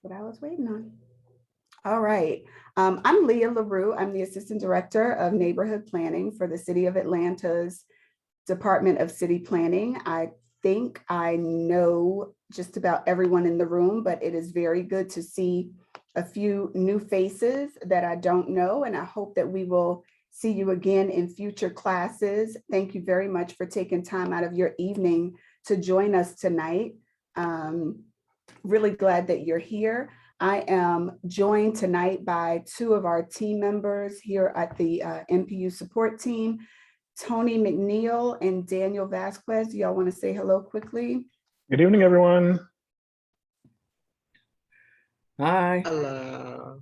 What I was waiting on. All right. I'm Leah Larue. I'm the Assistant Director of Neighborhood Planning for the City of Atlanta's Department of City Planning. I think I know just about everyone in the room, but it is very good to see a few new faces that I don't know, and I hope that we will see you again in future classes. Thank you very much for taking time out of your evening to join us tonight. Really glad that you're here. I am joined tonight by two of our team members here at the NPU support team, Tony McNeil and Daniel Vasquez. Do y'all want to say hello quickly? Good evening, everyone. Hi. Hello.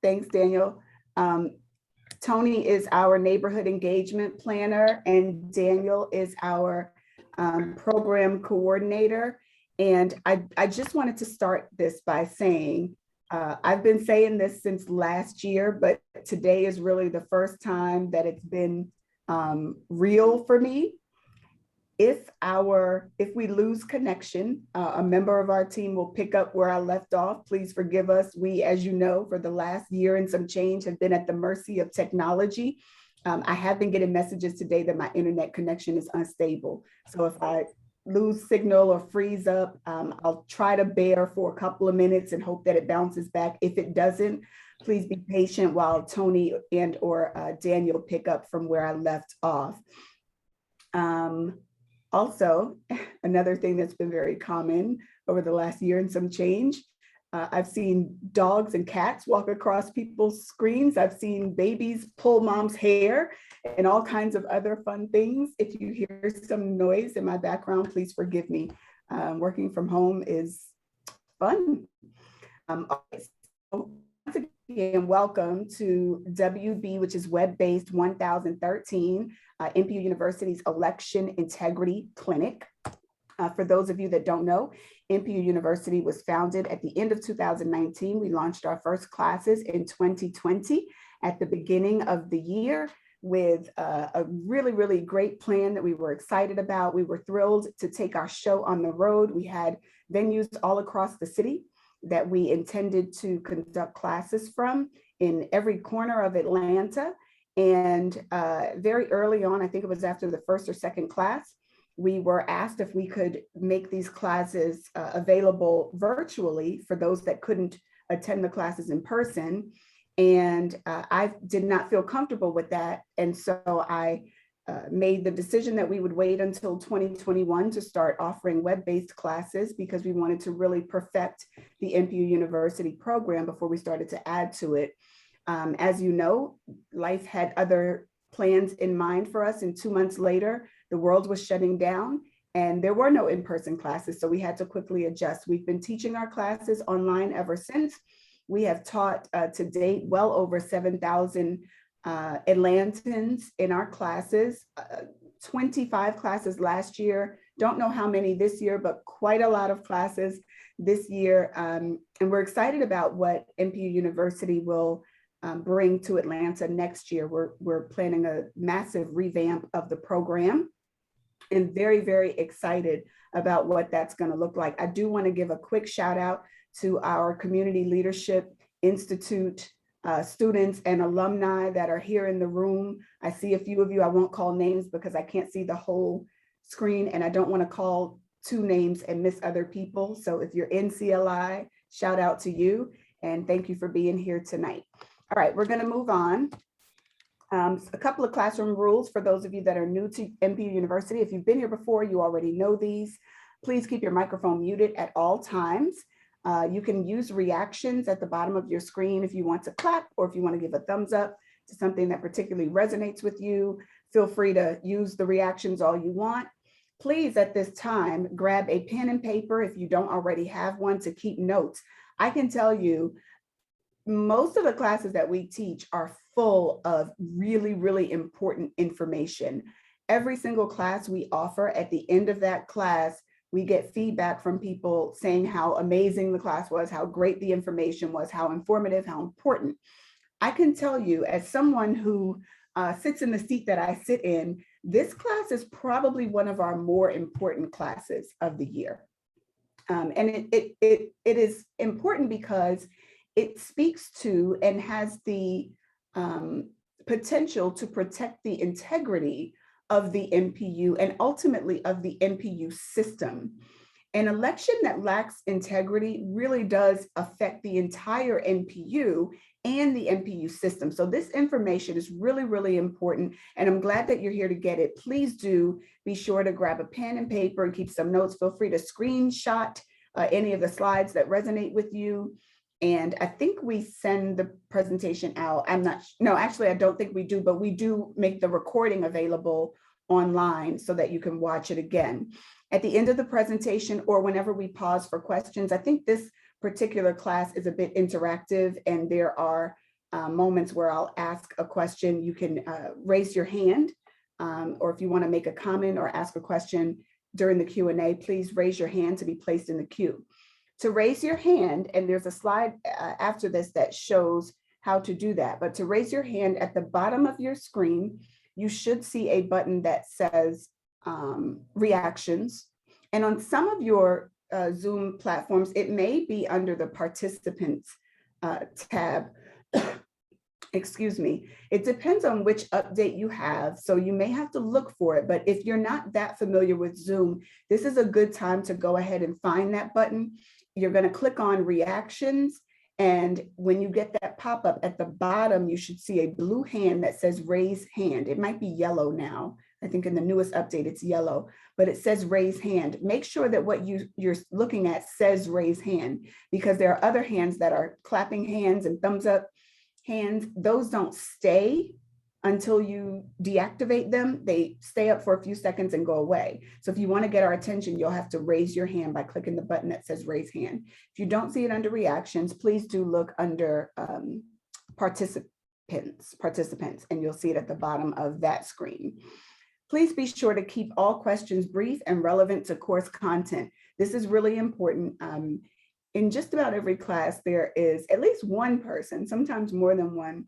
Thanks, Daniel. Tony is our neighborhood engagement planner, and Daniel is our program coordinator. And I just wanted to start this by saying, I've been saying this since last year, but today is really the first time that it's been real for me. If we lose connection, a member of our team will pick up where I left off. Please forgive us. We, as you know, for the last year and some change, have been at the mercy of technology. I have been getting messages today that my internet connection is unstable. So if I lose signal or freeze up, I'll try to bear for a couple of minutes and hope that it bounces back. If it doesn't, please be patient while Tony and or Daniel pick up from where I left off. Also, another thing that's been very common over the last year and some change, I've seen dogs and cats walk across people's screens. I've seen babies pull mom's hair and all kinds of other fun things. If you hear some noise in my background, please forgive me. Working from home is fun. So once again, welcome to WB, which is web-based 1013, NPU University's Election Integrity Clinic. For those of you that don't know, NPU University was founded at the end of 2019. We launched our first classes in 2020 at the beginning of the year with a really, really great plan that we were excited about. We were thrilled to take our show on the road. We had venues all across the city that we intended to conduct classes from in every corner of Atlanta. And very early on, I think it was after the first or second class, we were asked if we could make these classes available virtually for those that couldn't attend the classes in person. And I did not feel comfortable with that. And so I made the decision that we would wait until 2021 to start offering web-based classes because we wanted to really perfect the NPU University program before we started to add to it. As you know, life had other plans in mind for us, and 2 months later, the world was shutting down and there were no in-person classes, so we had to quickly adjust. We've been teaching our classes online ever since. We have taught to date well over 7,000 Atlantans in our classes, 25 classes last year. Don't know how many this year, but quite a lot of classes this year. And we're excited about what NPU University will bring to Atlanta next year. We're planning a massive revamp of the program and very, very excited about what that's going to look like. I do want to give a quick shout out to our Community Leadership Institute students and alumni that are here in the room. I see a few of you. I won't call names because I can't see the whole screen and I don't want to call two names and miss other people. So if you're in CLI, shout out to you and thank you for being here tonight. All right, we're going to move on. A couple of classroom rules for those of you that are new to NPU University. If you've been here before, you already know these. Please keep your microphone muted at all times. You can use reactions at the bottom of your screen if you want to clap or if you want to give a thumbs up to something that particularly resonates with you. Feel free to use the reactions all you want. Please, at this time, grab a pen and paper if you don't already have one to keep notes. I can tell you, most of the classes that we teach are full of really, really important information. Every single class we offer, at the end of that class, we get feedback from people saying how amazing the class was, how great the information was, how informative, how important. I can tell you, as someone who sits in the seat that I sit in, this class is probably one of our more important classes of the year. And it is important because it speaks to and has the potential to protect the integrity of the NPU and ultimately of the NPU system. An election that lacks integrity really does affect the entire NPU and the NPU system. So this information is really, really important. And I'm glad that you're here to get it. Please do be sure to grab a pen and paper and keep some notes. Feel free to screenshot any of the slides that resonate with you. And I think we send the presentation out. No, actually, I don't think we do, but we do make the recording available online so that you can watch it again. At the end of the presentation or whenever we pause for questions, I think this particular class is a bit interactive and there are moments where I'll ask a question. You can raise your hand or if you want to make a comment or ask a question during the Q&A, please raise your hand to be placed in the queue. To raise your hand, and there's a slide after this that shows how to do that, but to raise your hand at the bottom of your screen, you should see a button that says reactions. And on some of your Zoom platforms, it may be under the participants tab. Excuse me. It depends on which update you have. So you may have to look for it, but if you're not that familiar with Zoom, this is a good time to go ahead and find that button. You're going to click on reactions. And when you get that pop-up at the bottom, you should see a blue hand that says raise hand. It might be yellow now. I think in the newest update, it's yellow, but it says raise hand. Make sure that what you're looking at says raise hand, because there are other hands that are clapping hands and thumbs up hands. Those don't stay until you deactivate them. They stay up for a few seconds and go away. So if you want to get our attention, you'll have to raise your hand by clicking the button that says raise hand. If you don't see it under reactions, please do look under participants, and you'll see it at the bottom of that screen. Please be sure to keep all questions brief and relevant to course content. This is really important. In just about every class, there is at least one person, sometimes more than one,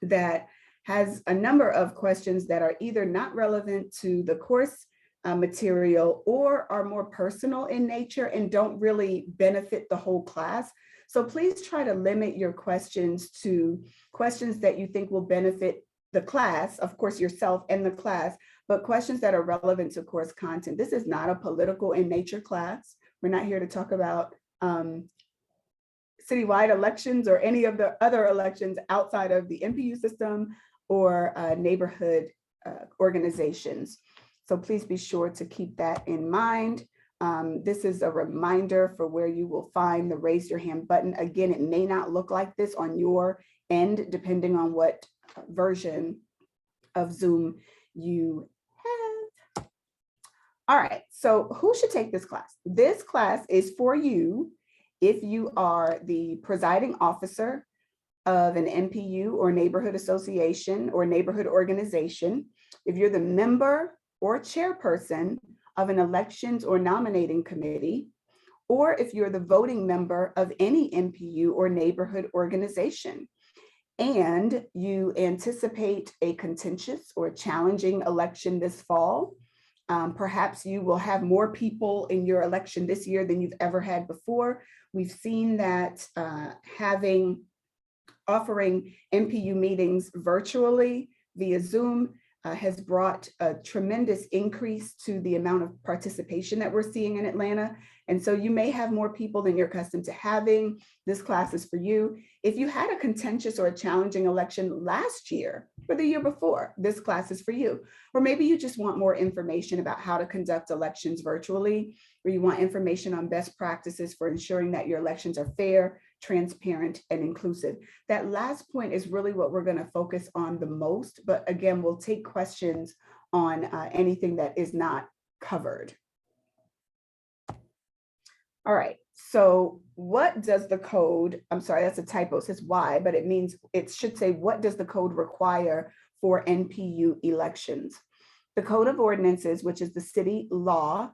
that has a number of questions that are either not relevant to the course material or are more personal in nature and don't really benefit the whole class. So please try to limit your questions to questions that you think will benefit the class, of course, yourself and the class, but questions that are relevant to course content. This is not a political in nature class. We're not here to talk about citywide elections or any of the other elections outside of the NPU system or neighborhood organizations. So please be sure to keep that in mind. This is a reminder for where you will find the raise your hand button. Again, it may not look like this on your end, depending on what version of Zoom you have. All right, so who should take this class? This class is for you if you are the presiding officer of an NPU or neighborhood association or neighborhood organization, if you're the member or chairperson of an elections or nominating committee, or if you're the voting member of any NPU or neighborhood organization, and you anticipate a contentious or challenging election this fall. Perhaps you will have more people in your election this year than you've ever had before. We've seen that offering NPU meetings virtually via Zoom has brought a tremendous increase to the amount of participation that we're seeing in Atlanta. And so you may have more people than you're accustomed to having. This class is for you. If you had a contentious or a challenging election last year or the year before, this class is for you. Or maybe you just want more information about how to conduct elections virtually, or you want information on best practices for ensuring that your elections are fair, transparent, and inclusive. That last point is really what we're going to focus on the most. But again, we'll take questions on anything that is not covered. All right, so what does the code, I'm sorry, that's a typo, it says why, but it should say, what does the code require for NPU elections? The Code of Ordinances, which is the city law,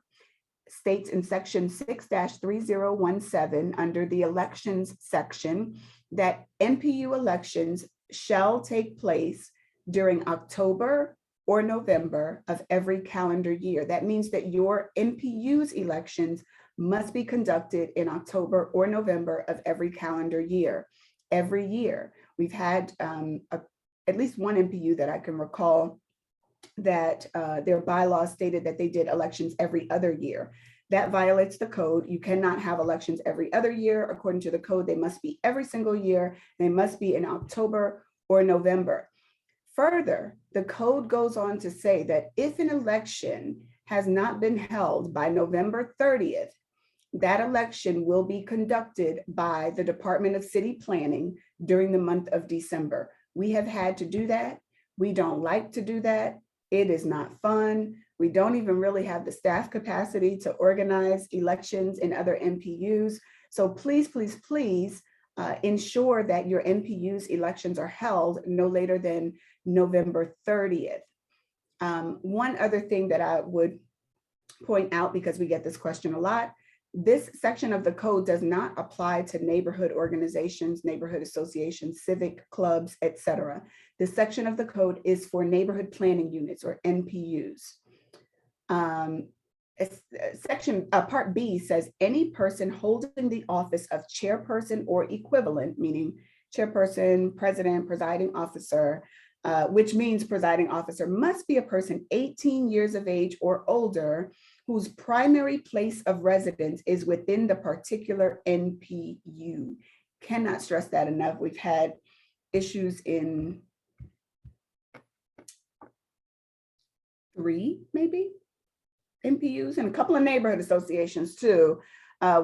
states in section 6-3017 under the elections section that NPU elections shall take place during October, or November of every calendar year. That means that your MPU's elections must be conducted in October or November of every calendar year. Every year. We've had at least one MPU that I can recall that their bylaws stated that they did elections every other year. That violates the code. You cannot have elections every other year. According to the code, they must be every single year. They must be in October or November. Further, the code goes on to say that if an election has not been held by November 30th, that election will be conducted by the Department of City Planning during the month of December. We have had to do that. We don't like to do that. It is not fun. We don't even really have the staff capacity to organize elections in other MPUs. So please, please, please ensure that your MPU's elections are held no later than November 30th. One other thing that I would point out, because we get this question a lot, this section of the code does not apply to neighborhood organizations, neighborhood associations, civic clubs, etc. This section of the code is for neighborhood planning units, or NPUs. Part B says any person holding the office of chairperson or equivalent, meaning chairperson, president, presiding officer, which means presiding officer must be a person 18 years of age or older whose primary place of residence is within the particular NPU. Cannot stress that enough. We've had issues in 3, maybe, MPUs and a couple of neighborhood associations too,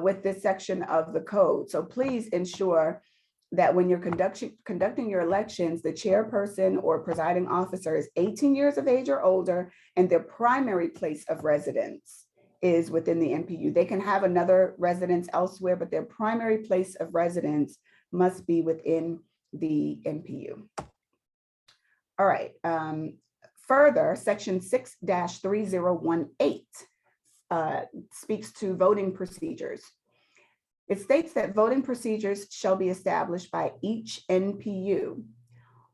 with this section of the code. So please ensure that when you're conducting your elections, the chairperson or presiding officer is 18 years of age or older, and their primary place of residence is within the NPU. They can have another residence elsewhere, but their primary place of residence must be within the NPU. All right. Further, section 6-3018 speaks to voting procedures. It states that voting procedures shall be established by each NPU.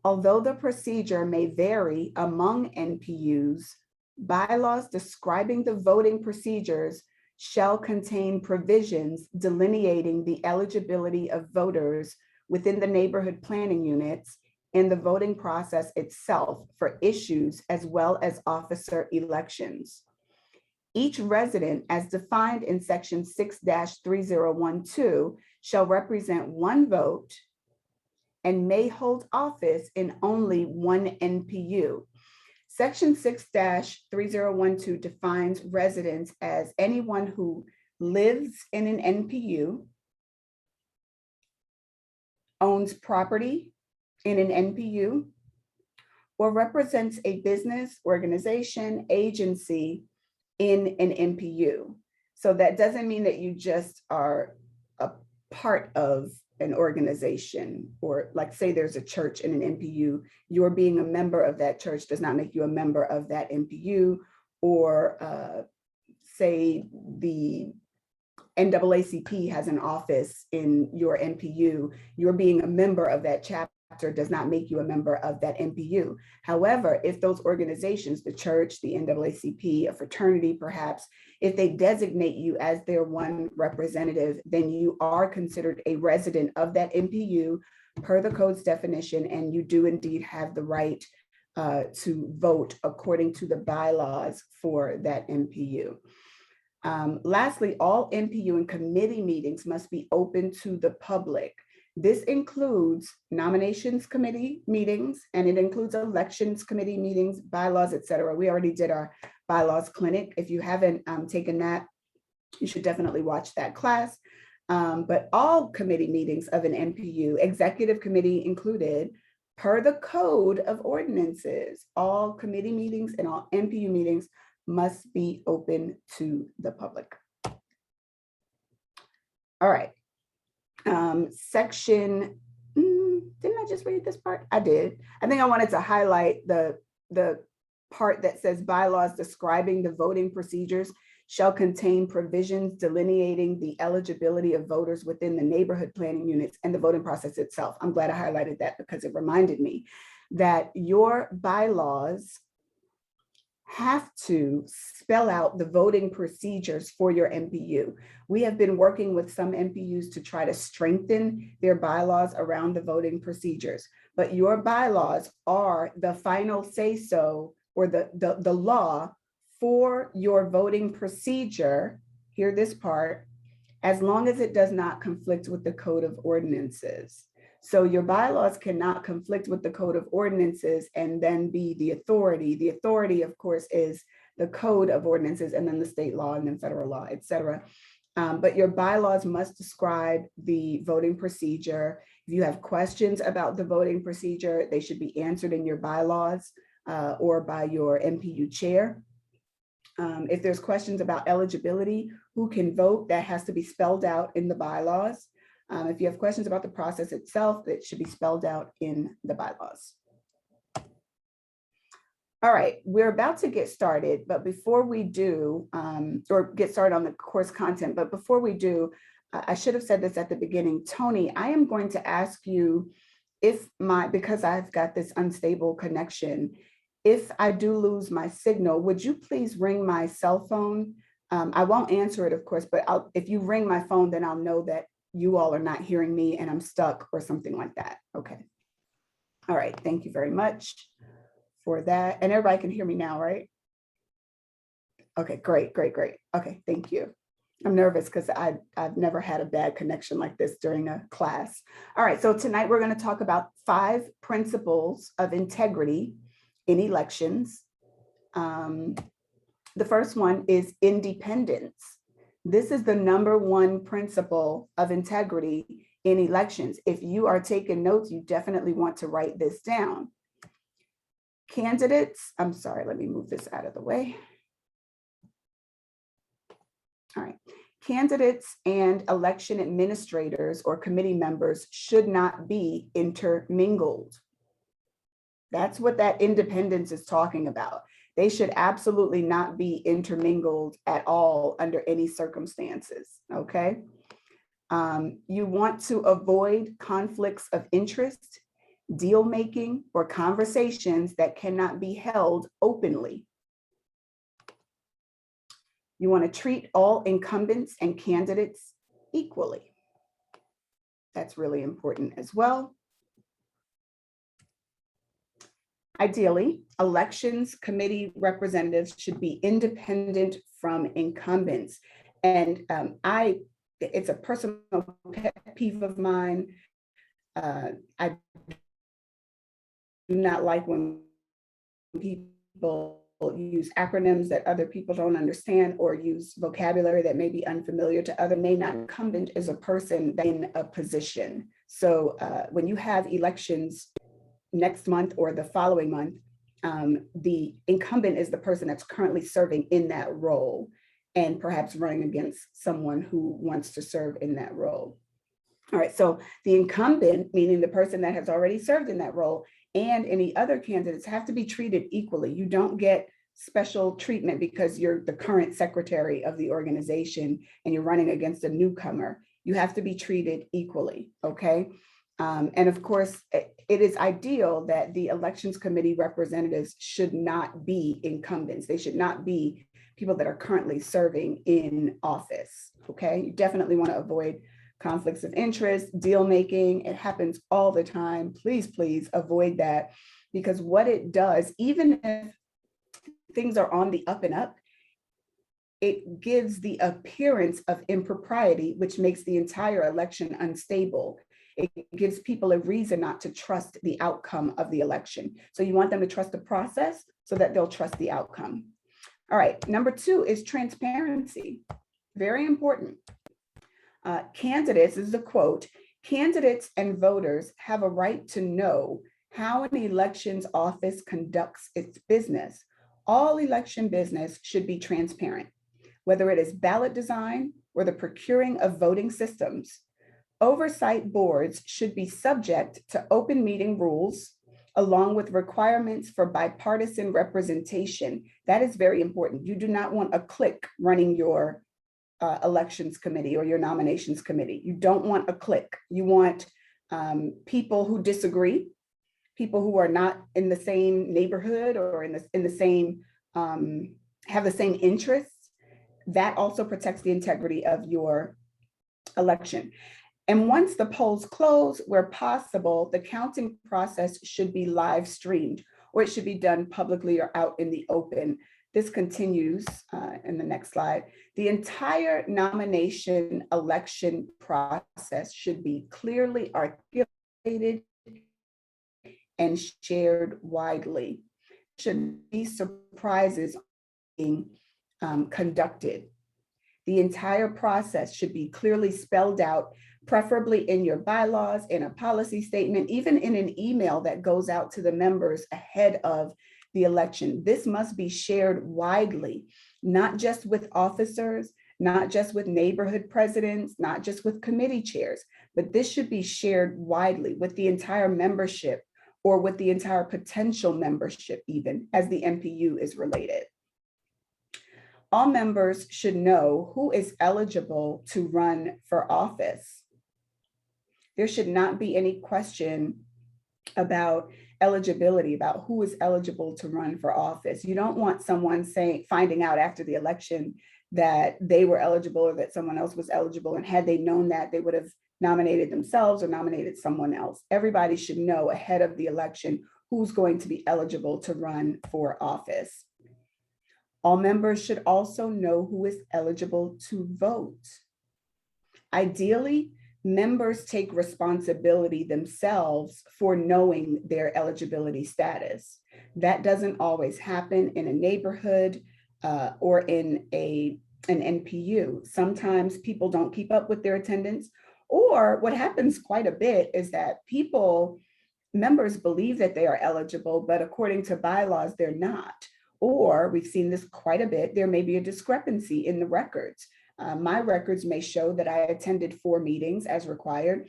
Although the procedure may vary among NPUs, bylaws describing the voting procedures shall contain provisions delineating the eligibility of voters within the neighborhood planning units and the voting process itself for issues as well as officer elections. Each resident, as defined in section 6-3012, shall represent one vote and may hold office in only one NPU. Section 6-3012 defines residents as anyone who lives in an NPU, owns property in an NPU, or represents a business, organization, agency in an NPU. So that doesn't mean that you just are a part of an organization, or like say there's a church in an NPU, you're being a member of that church does not make you a member of that NPU, or say the NAACP has an office in your NPU, you're being a member of that chapter does not make you a member of that NPU. However, if those organizations, the church, the NAACP, a fraternity perhaps, if they designate you as their one representative, then you are considered a resident of that NPU per the code's definition, and you do indeed have the right to vote according to the bylaws for that NPU. Lastly, all NPU and committee meetings must be open to the public. This includes nominations committee meetings, and it includes elections committee meetings, bylaws, et cetera. We already did our bylaws clinic. If you haven't taken that, you should definitely watch that class. But all committee meetings of an NPU, executive committee included, per the code of ordinances, all committee meetings and all NPU meetings must be open to the public. All right. Section, didn't I just read this part? I did. I think I wanted to highlight the part that says bylaws describing the voting procedures shall contain provisions delineating the eligibility of voters within the neighborhood planning units and the voting process itself. I'm glad I highlighted that because it reminded me that your bylaws have to spell out the voting procedures for your MPU. We have been working with some MPUs to try to strengthen their bylaws around the voting procedures, but your bylaws are the final say-so, or the law for your voting procedure. Hear this part: as long as it does not conflict with the Code of Ordinances. So your bylaws cannot conflict with the Code of Ordinances and then be the authority. The authority, of course, is the Code of Ordinances, and then the state law, and then federal law, et cetera. But your bylaws must describe the voting procedure. If you have questions about the voting procedure, they should be answered in your bylaws or by your MPU chair. If there's questions about eligibility, who can vote, that has to be spelled out in the bylaws. If you have questions about the process itself, it should be spelled out in the bylaws. All right, we're about to get started, but before we do, or get started on the course content, but before we do, I should have said this at the beginning. Tony, I am going to ask you because I've got this unstable connection, if I do lose my signal, would you please ring my cell phone? I won't answer it, of course, but if you ring my phone, then I'll know that you all are not hearing me and I'm stuck or something like that. Okay. All right. Thank you very much for that. And everybody can hear me now, right? Okay, great, great, great. Okay, thank you. I'm nervous because I've never had a bad connection like this during a class. All right, so tonight we're going to talk about 5 principles of integrity in elections. The first one is independence. This is the #1 principle of integrity in elections. If you are taking notes, you definitely want to write this down. Candidates, I'm sorry, let me move this out of the way. All right. Candidates and election administrators or committee members should not be intermingled. That's what that independence is talking about. They should absolutely not be intermingled at all under any circumstances, okay? You want to avoid conflicts of interest, deal-making, or conversations that cannot be held openly. You want to treat all incumbents and candidates equally. That's really important as well. Ideally, elections committee representatives should be independent from incumbents. And it's a personal pet peeve of mine. I do not like when people use acronyms that other people don't understand or use vocabulary that may be unfamiliar to other. Incumbent is a person in a position. So when you have elections next month or the following month, the incumbent is the person that's currently serving in that role and perhaps running against someone who wants to serve in that role. All right, so the incumbent, meaning the person that has already served in that role, and any other candidates have to be treated equally. You don't get special treatment because you're the current secretary of the organization and you're running against a newcomer. You have to be treated equally, okay? And of course, it is ideal that the elections committee representatives should not be incumbents. They should not be people that are currently serving in office, okay? You definitely want to avoid conflicts of interest, deal making. It happens all the time. Please, please avoid that, because what it does, even if things are on the up and up, it gives the appearance of impropriety, which makes the entire election unstable. It gives people a reason not to trust the outcome of the election. So you want them to trust the process so that they'll trust the outcome. All right, #2 is transparency. Very important. Candidates, this is a quote, candidates and voters have a right to know how an elections office conducts its business. All election business should be transparent, whether it is ballot design or the procuring of voting systems. Oversight boards should be subject to open meeting rules, along with requirements for bipartisan representation. That is very important. You do not want a clique running your elections committee or your nominations committee. You don't want a clique. You want people who disagree, people who are not in the same neighborhood or in the same have the same interests, that also protects the integrity of your election. And once the polls close, where possible, the counting process should be live streamed, or it should be done publicly or out in the open. This continues in the next slide. The entire nomination election process should be clearly articulated and shared widely. Should be surprises being conducted. The entire process should be clearly spelled out, preferably in your bylaws, in a policy statement, even in an email that goes out to the members ahead of the election. This must be shared widely, not just with officers, not just with neighborhood presidents, not just with committee chairs, but this should be shared widely with the entire membership, or with the entire potential membership, even as the MPU is related. All members should know who is eligible to run for office. There should not be any question about eligibility, about who is eligible to run for office. You don't want someone finding out after the election that they were eligible or that someone else was eligible, and had they known that, they would have nominated themselves or nominated someone else. Everybody should know ahead of the election who's going to be eligible to run for office. All members should also know who is eligible to vote. Ideally, members take responsibility themselves for knowing their eligibility status. That doesn't always happen in a neighborhood or in an NPU. Sometimes people don't keep up with their attendance, or what happens quite a bit is that members believe that they are eligible, but according to bylaws, they're not. Or we've seen this quite a bit, there may be a discrepancy in the records. My records may show that I attended 4 meetings as required.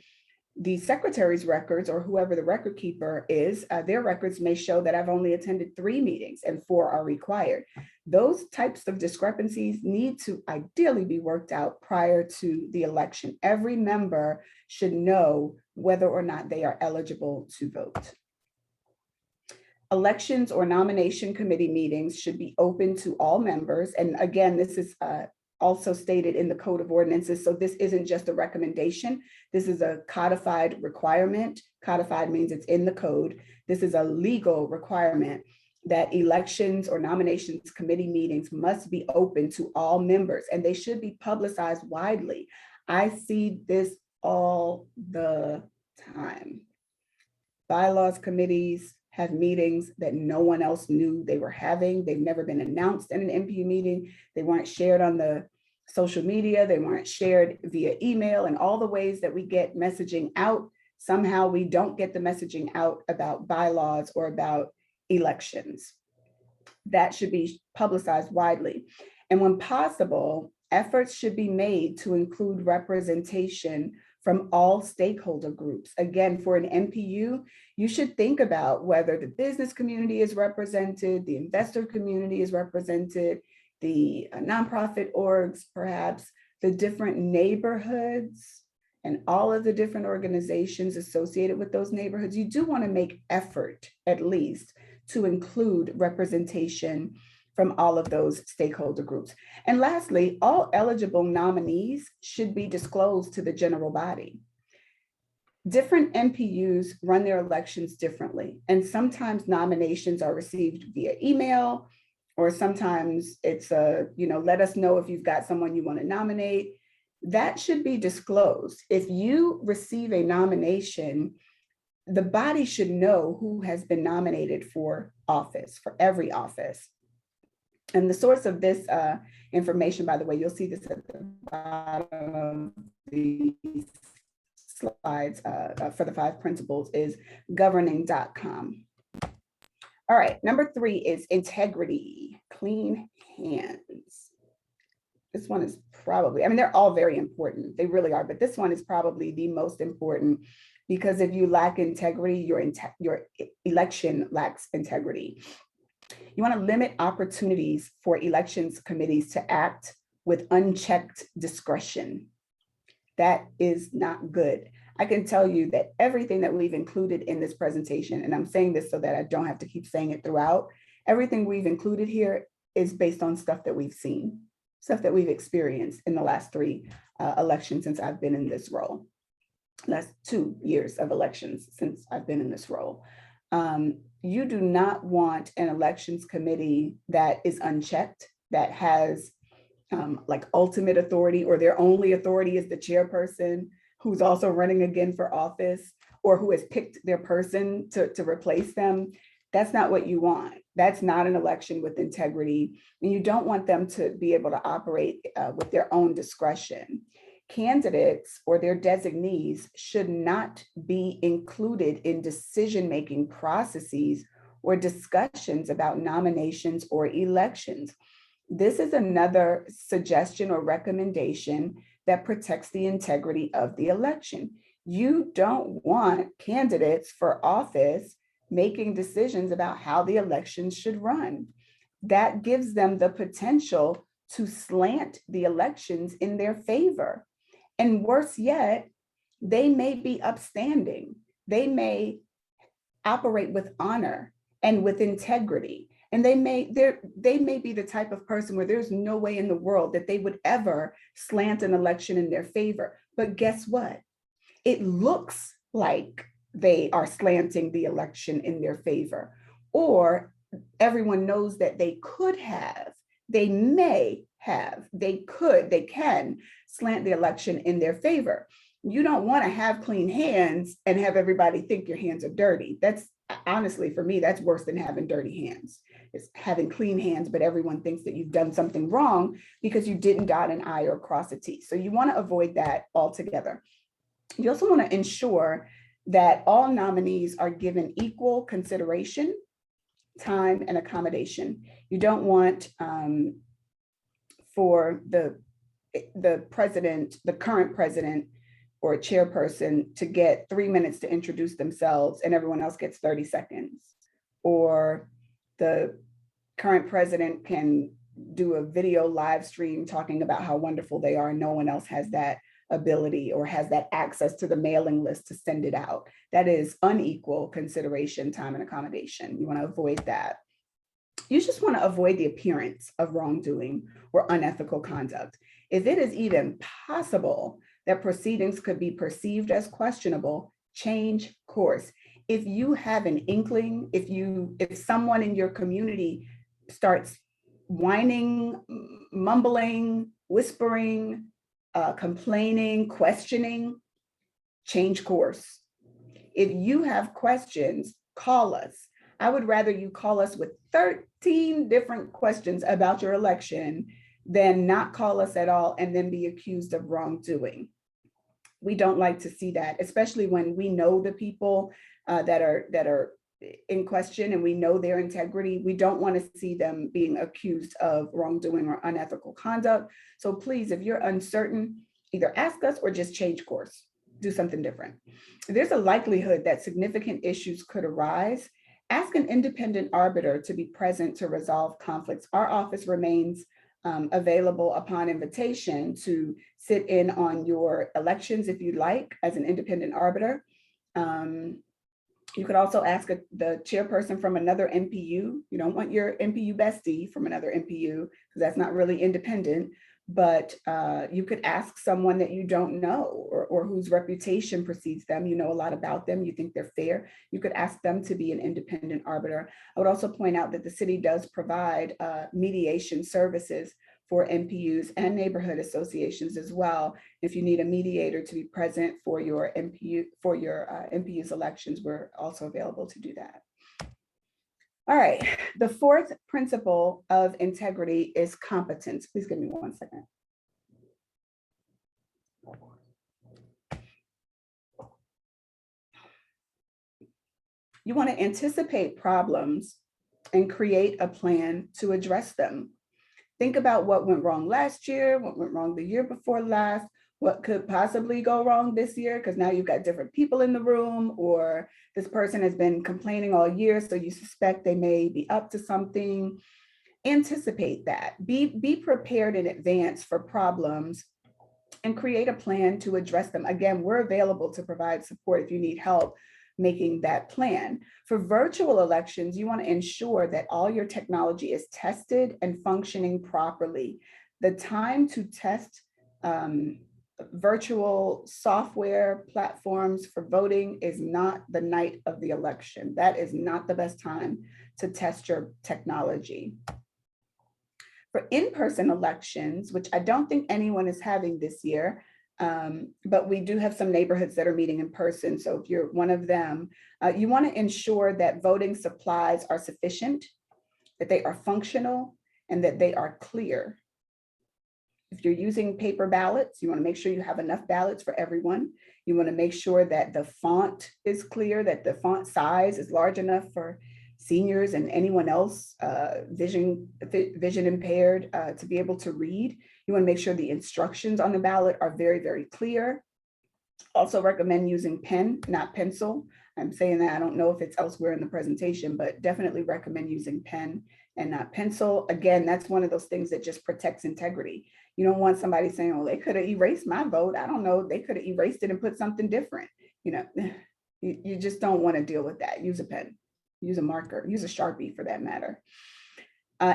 The secretary's records, or whoever the record keeper is, their records may show that I've only attended 3 meetings and 4 are required. Those types of discrepancies need to ideally be worked out prior to the election. Every member should know whether or not they are eligible to vote. Elections or nomination committee meetings should be open to all members. And again, this is also stated in the Code of Ordinances. So this isn't just a recommendation. This is a codified requirement. Codified means it's in the code. This is a legal requirement that elections or nominations committee meetings must be open to all members, and they should be publicized widely. I see this all the time. Bylaws committees have meetings that no one else knew they were having. They've never been announced in an MPU meeting. They weren't shared on the social media. They weren't shared via email, and all the ways that we get messaging out. Somehow we don't get the messaging out about bylaws or about elections. That should be publicized widely. And when possible, efforts should be made to include representation from all stakeholder groups. Again, for an MPU, you should think about whether the business community is represented, the investor community is represented, the nonprofit orgs, perhaps the different neighborhoods and all of the different organizations associated with those neighborhoods. You do want to make effort, at least, to include representation from all of those stakeholder groups. And lastly, all eligible nominees should be disclosed to the general body. Different MPUs run their elections differently, and sometimes nominations are received via email, or sometimes it's let us know if you've got someone you want to nominate. That should be disclosed. If you receive a nomination, the body should know who has been nominated for office, for every office. And the source of this information, by the way, you'll see this at the bottom of the slides for the 5 principles, is governing.com. All right, number 3 is integrity, clean hands. This one is probably, they're all very important. They really are, but this one is probably the most important, because if you lack integrity, your election lacks integrity. You want to limit opportunities for elections committees to act with unchecked discretion. That is not good. I can tell you that everything that we've included in this presentation, and I'm saying this so that I don't have to keep saying it throughout, everything we've included here is based on stuff that we've seen, stuff that we've experienced in the last 3 elections since I've been in this role. Last 2 years of elections since I've been in this role. You do not want an elections committee that is unchecked, that has like ultimate authority, or their only authority is the chairperson who's also running again for office, or who has picked their person to replace them. That's not what you want. That's not an election with integrity. And you don't want them to be able to operate with their own discretion. Candidates or their designees should not be included in decision-making processes or discussions about nominations or elections. This is another suggestion or recommendation that protects the integrity of the election. You don't want candidates for office making decisions about how the elections should run. That gives them the potential to slant the elections in their favor. And worse yet, they may be upstanding. They may operate with honor and with integrity. And they may be the type of person where there's no way in the world that they would ever slant an election in their favor. But guess what? It looks like they are slanting the election in their favor, or everyone knows that they could have, they may have, they can slant the election in their favor. You don't want to have clean hands and have everybody think your hands are dirty. That's honestly, for me, that's worse than having dirty hands. It's having clean hands, but everyone thinks that you've done something wrong because you didn't dot an I or cross a T. So you want to avoid that altogether. You also want to ensure that all nominees are given equal consideration, time, and accommodation. You don't want for the president, the current president or chairperson, to get 3 minutes to introduce themselves and everyone else gets 30 seconds. Or the current president can do a video live stream talking about how wonderful they are and no one else has that ability or has that access to the mailing list to send it out. That is unequal consideration, time, and accommodation. You want to avoid that. You just want to avoid the appearance of wrongdoing or unethical conduct. If it is even possible that proceedings could be perceived as questionable, change course. If you have an inkling, if someone in your community starts whining, mumbling, whispering, complaining, questioning, change course. If you have questions, call us. I would rather you call us with 13 different questions about your election than not call us at all and then be accused of wrongdoing. We don't like to see that, especially when we know the people that are in question and we know their integrity. We don't want to see them being accused of wrongdoing or unethical conduct. So please, if you're uncertain, either ask us or just change course, do something different. If there's a likelihood that significant issues could arise, ask an independent arbiter to be present to resolve conflicts. Our office remains available upon invitation to sit in on your elections if you'd like as an independent arbiter. You could also ask the chairperson from another MPU. You don't want your MPU bestie from another MPU because that's not really independent, but you could ask someone that you don't know or whose reputation precedes them. You know a lot about them, you think they're fair. You could ask them to be an independent arbiter. I would also point out that the city does provide mediation services for MPUs and neighborhood associations as well. If you need a mediator to be present for your MPU's elections, we're also available to do that. All right, the fourth principle of integrity is competence. Please give me 1 second. You want to anticipate problems and create a plan to address them. Think about what went wrong last year, what went wrong the year before last, what could possibly go wrong this year, because now you've got different people in the room, or this person has been complaining all year, so you suspect they may be up to something. Anticipate that. Be prepared in advance for problems and create a plan to address them. Again, we're available to provide support if you need help making that plan. For virtual elections, you want to ensure that all your technology is tested and functioning properly. The time to test virtual software platforms for voting is not the night of the election. That is not the best time to test your technology. For in-person elections, which I don't think anyone is having this year, but we do have some neighborhoods that are meeting in person. So if you're one of them, you want to ensure that voting supplies are sufficient, that they are functional, and that they are clear. If you're using paper ballots, you want to make sure you have enough ballots for everyone. You want to make sure that the font is clear, that the font size is large enough for seniors and anyone else vision impaired to be able to read. You want to make sure the instructions on the ballot are very, very clear. Also recommend using pen, not pencil. I'm saying that, I don't know if it's elsewhere in the presentation, but definitely recommend using pen and not pencil. Again, that's one of those things that just protects integrity. You don't want somebody saying, well, they could have erased my vote. I don't know, they could have erased it and put something different. You know, you just don't want to deal with that. Use a pen, use a marker, use a Sharpie for that matter.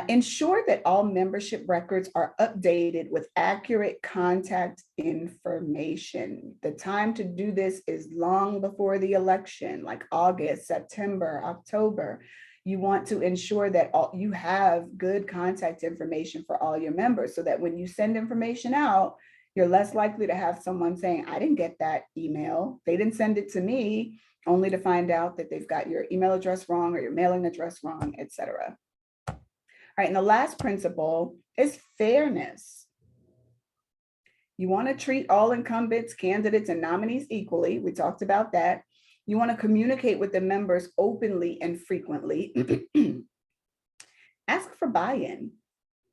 Ensure that all membership records are updated with accurate contact information. The time to do this is long before the election, like August, September, October. You want to ensure that you have good contact information for all your members so that when you send information out, you're less likely to have someone saying, I didn't get that email. They didn't send it to me, only to find out that they've got your email address wrong or your mailing address wrong, et cetera. All right, and the last principle is fairness. You want to treat all incumbents, candidates, and nominees equally. We talked about that. You want to communicate with the members openly and frequently. Ask for buy-in.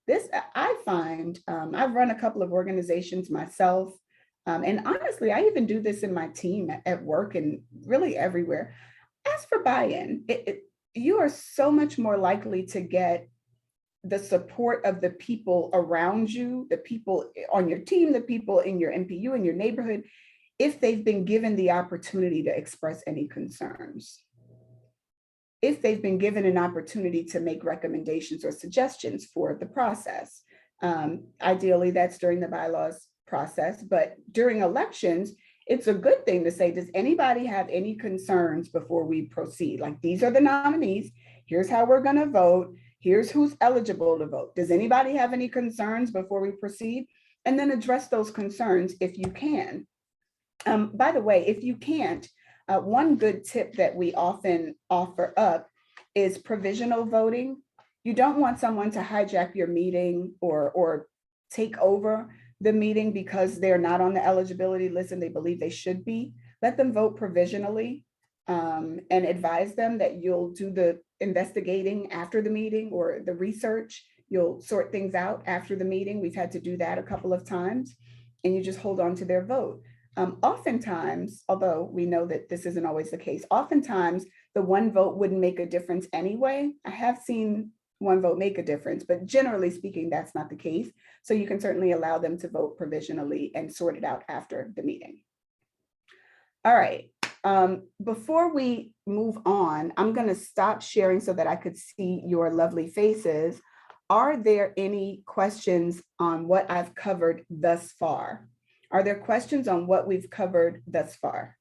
This, I find, I've run a couple of organizations myself, and honestly, I even do this in my team at work and really everywhere. Ask for buy-in. You are so much more likely to get the support of the people around you, the people on your team, the people in your MPU, in your neighborhood, if they've been given the opportunity to express any concerns. If they've been given an opportunity to make recommendations or suggestions for the process. Ideally, that's during the bylaws process, but during elections, it's a good thing to say, does anybody have any concerns before we proceed? Like, these are the nominees, here's how we're gonna vote, here's who's eligible to vote. Does anybody have any concerns before we proceed? And then address those concerns if you can. By the way, if you can't, one good tip that we often offer up is provisional voting. You don't want someone to hijack your meeting or take over the meeting because they're not on the eligibility list and they believe they should be. Let them vote provisionally and advise them that you'll do the investigating after the meeting or the research. You'll sort things out after the meeting. We've had to do that a couple of times, and you just hold on to their vote. Oftentimes, although we know that this isn't always the case, oftentimes the one vote wouldn't make a difference anyway. I have seen one vote make a difference, but generally speaking, that's not the case. So you can certainly allow them to vote provisionally and sort it out after the meeting. All right. Before we move on, I'm going to stop sharing so that I could see your lovely faces. Are there any questions on what I've covered thus far? Are there questions on what we've covered thus far?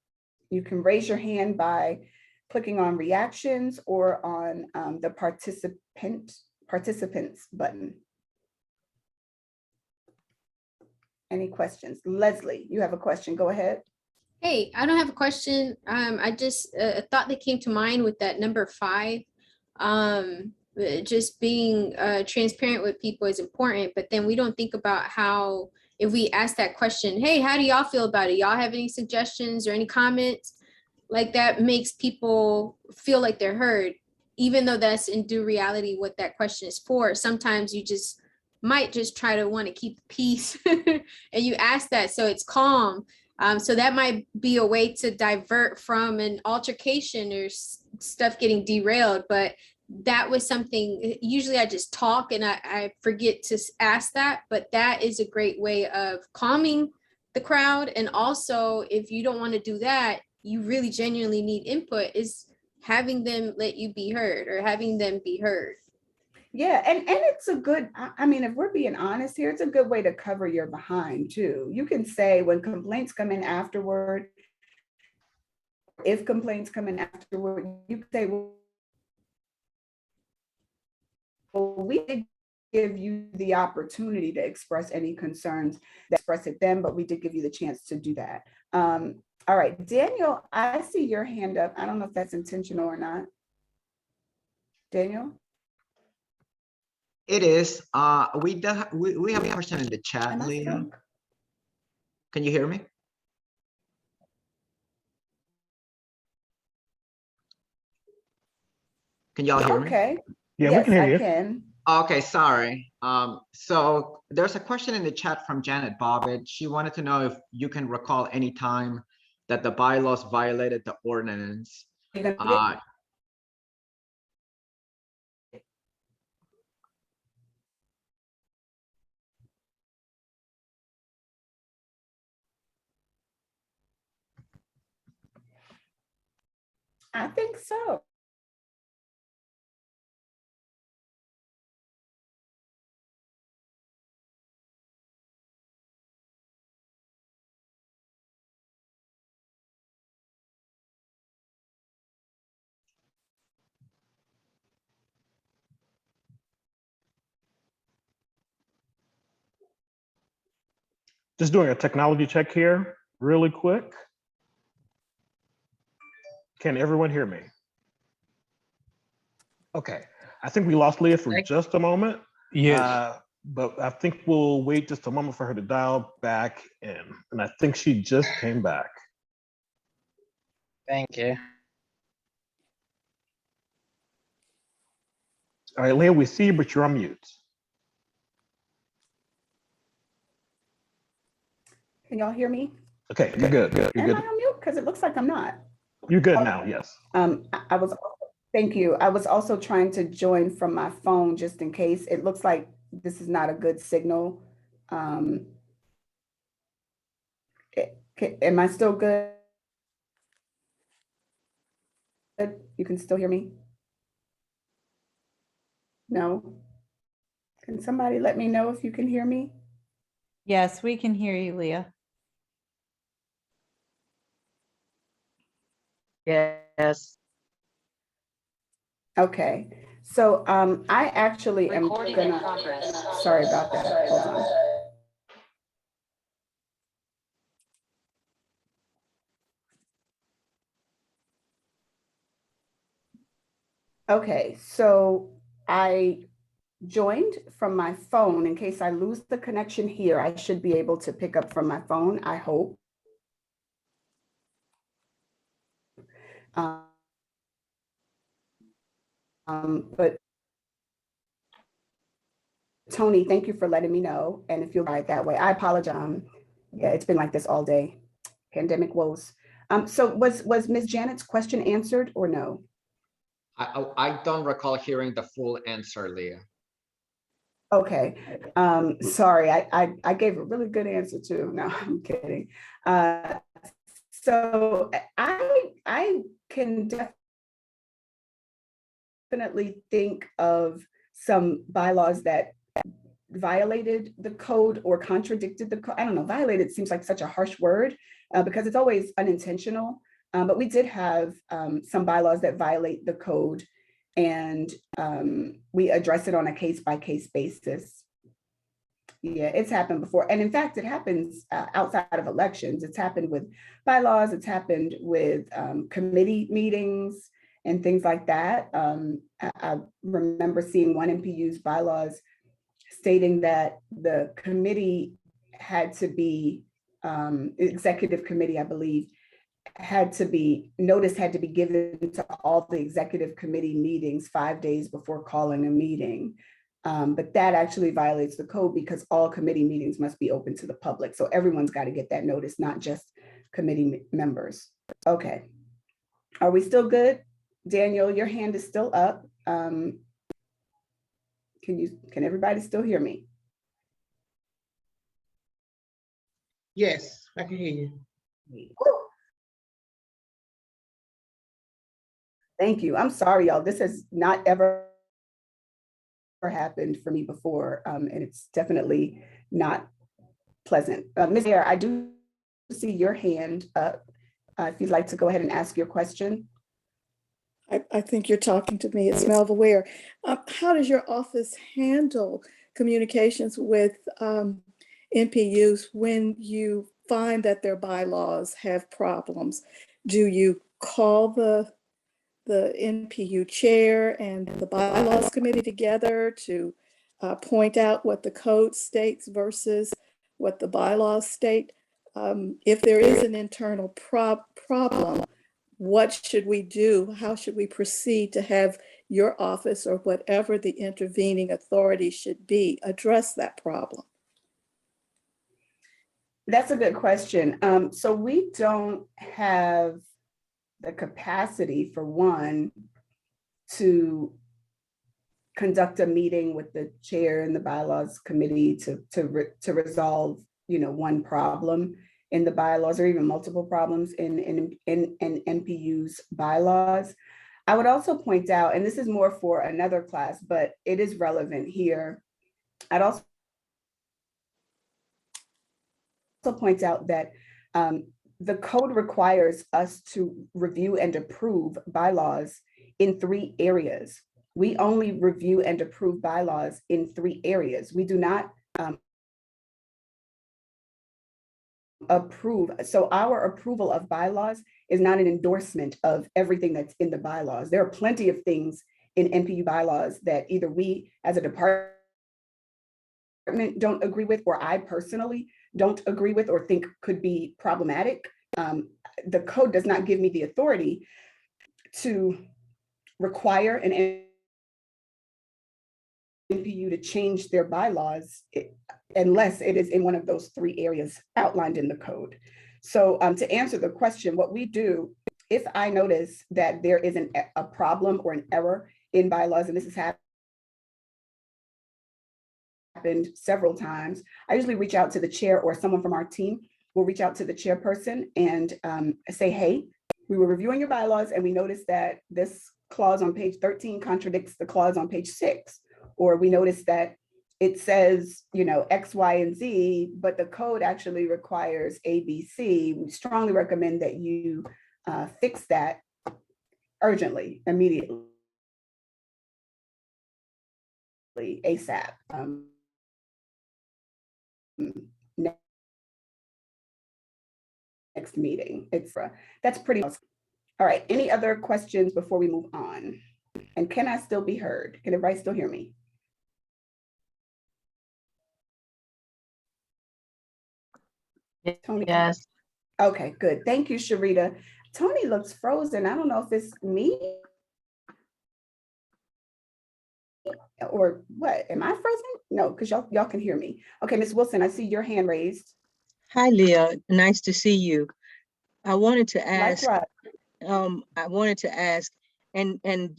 You can raise your hand by clicking on reactions or on the participants button. Any questions? Leslie, you have a question, go ahead. Hey, I don't have a question. I just a thought that came to mind with that number 5. Just being transparent with people is important, but then we don't think about how, if we ask that question, hey, how do y'all feel about it? Y'all have any suggestions or any comments? Like, that makes people feel like they're heard, even though that's in due reality what that question is for. Sometimes you just might just try to want to keep the peace and you ask that so it's calm. So that might be a way to divert from an altercation or stuff getting derailed. But that was something, usually I just talk and I forget to ask that, but that is a great way of calming the crowd. And also, if you don't want to do that, you really genuinely need input is having them let you be heard or having them be heard. Yeah, and it's a good, I mean, if we're being honest here, it's a good way to cover your behind too. You can say when complaints come in afterward, if complaints come in afterward, you can say, well, we did give you the opportunity to express any concerns that express it then, but we did give you the chance to do that. All right, Daniel, I see your hand up. I don't know if that's intentional or not. Daniel? It is. We have a question in the chat, Am I Leah. stuck? Can you hear me? Can y'all hear me? Okay. Yeah, we Yes, can hear I you. can. Okay, sorry. So there's a question in the chat from Janet Bobbitt. She wanted to know if you can recall any time that the bylaws violated the ordinance. You're gonna get- I think so. Just doing a technology check here really quick. Can everyone hear me? Okay, I think we lost Leah for just a moment. Yes. But I think we'll wait just a moment for her to dial back in. And I think she just came back. Thank you. All right, Leah, we see you, but you're on mute. Can y'all hear me? Okay, you're good. You're Am good. I on mute? Because it looks like I'm not. You're good now, yes. I was, thank you. I was also trying to join from my phone just in case. It looks like this is not a good signal. Am I still good? You can still hear me? No? Can somebody let me know if you can hear me? Yes, we can hear you, Leah. Yes. Okay, so I actually am gonna, sorry about that, hold on. Okay, so I joined from my phone. In case I lose the connection here, I should be able to pick up from my phone, I hope. But Tony, thank you for letting me know. And if you'll write that way, I apologize. Yeah, it's been like this all day. Pandemic woes. So was Ms. Janet's question answered or no? I don't recall hearing the full answer, Leah. Okay, sorry, I gave a really good answer too. No, I'm kidding. So I can definitely think of some bylaws that violated the code or contradicted the code. I don't know, violated seems like such a harsh word because it's always unintentional. But we did have some bylaws that violate the code, and we address it on a case-by-case basis. Yeah, it's happened before. And in fact, it happens outside of elections. It's happened with bylaws, it's happened with committee meetings and things like that. I remember seeing one MPU's bylaws stating that the committee had to be, executive committee, I believe, notice had to be given to all the executive committee meetings 5 days before calling a meeting. But that actually violates the code because all committee meetings must be open to the public. So everyone's got to get that notice, not just committee members. Okay. Are we still good? Daniel, your hand is still up. Can everybody still hear me? Yes, I can hear you. Thank you. I'm sorry, y'all. This has not ever happened for me before, and it's definitely not pleasant. Ms. Mayor, I do see your hand up. If you'd like to go ahead and ask your question. I think you're talking to me. It's Melva Ware. How does your office handle communications with NPUs when you find that their bylaws have problems? Do you call the NPU chair and the bylaws committee together to point out what the code states versus what the bylaws state? If there is an internal problem, what should we do? How should we proceed to have your office or whatever the intervening authority should be address that problem? That's a good question. So we don't have the capacity, for one, to conduct a meeting with the chair and the bylaws committee to resolve, one problem in the bylaws or even multiple problems in NPU's bylaws. I would also point out, and this is more for another class, but it is relevant here. I'd also point out that the code requires us to review and approve bylaws in 3 areas. We only review and approve bylaws in 3 areas. We do not approve. So our approval of bylaws is not an endorsement of everything that's in the bylaws. There are plenty of things in NPU bylaws that either we as a department don't agree with, or I personally don't agree with or think could be problematic. The code does not give me the authority to require an NPU to change their bylaws unless it is in one of those 3 areas outlined in the code. So to answer the question, what we do, if I notice that there is a problem or an error in bylaws, and this has happened several times, I usually reach out to the chair, or someone from our team will reach out to the chairperson and say, hey, we were reviewing your bylaws and we noticed that this clause on page 13 contradicts the clause on page 6, or we noticed that it says, X, Y, and Z, but the code actually requires A, B, C. We strongly recommend that you fix that urgently, immediately, ASAP. Next meeting. That's pretty much. All right. Any other questions before we move on? And can I still be heard? Can everybody still hear me? Tony? Yes. Okay, good. Thank you, Sharita. Tony looks frozen. I don't know if it's me or what. Am I frozen? No, because y'all can hear me. Okay, Ms. Wilson, I see your hand raised. Hi, Leah. Nice to see you. I wanted to ask, Likewise. and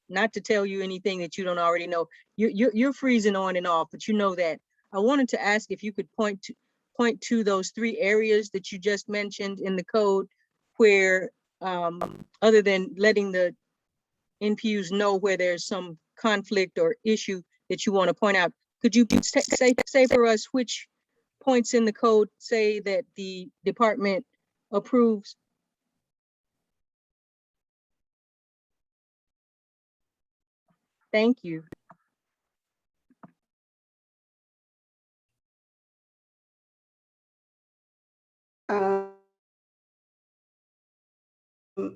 not to tell you anything that you don't already know. You're freezing on and off, but you know that. I wanted to ask if you could point to those 3 areas that you just mentioned in the code where, other than letting the NPUs know where there's some conflict or issue that you want to point out, could you say for us which points in the code say that the department approves? Thank you.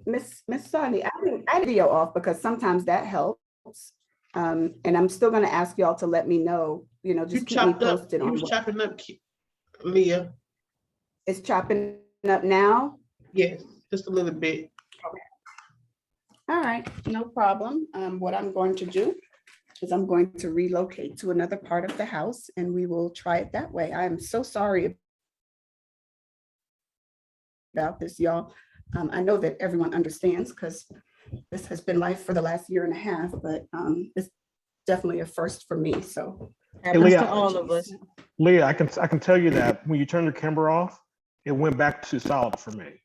Miss Sonny, I think I video off because sometimes that helps. And I'm still going to ask y'all to let me know, just keep me posted on what. Chopping up, Leah. It's chopping up now? Yes, just a little bit. All right, no problem. What I'm going to do is I'm going to relocate to another part of the house and we will try it that way. I am so sorry about this, y'all. I know that everyone understands because this has been life for the last 1.5 years, but it's definitely a first for me. So Happens Leah, to all of us. Leah, I can tell you that when you turn your camera off, it went back to solid for me.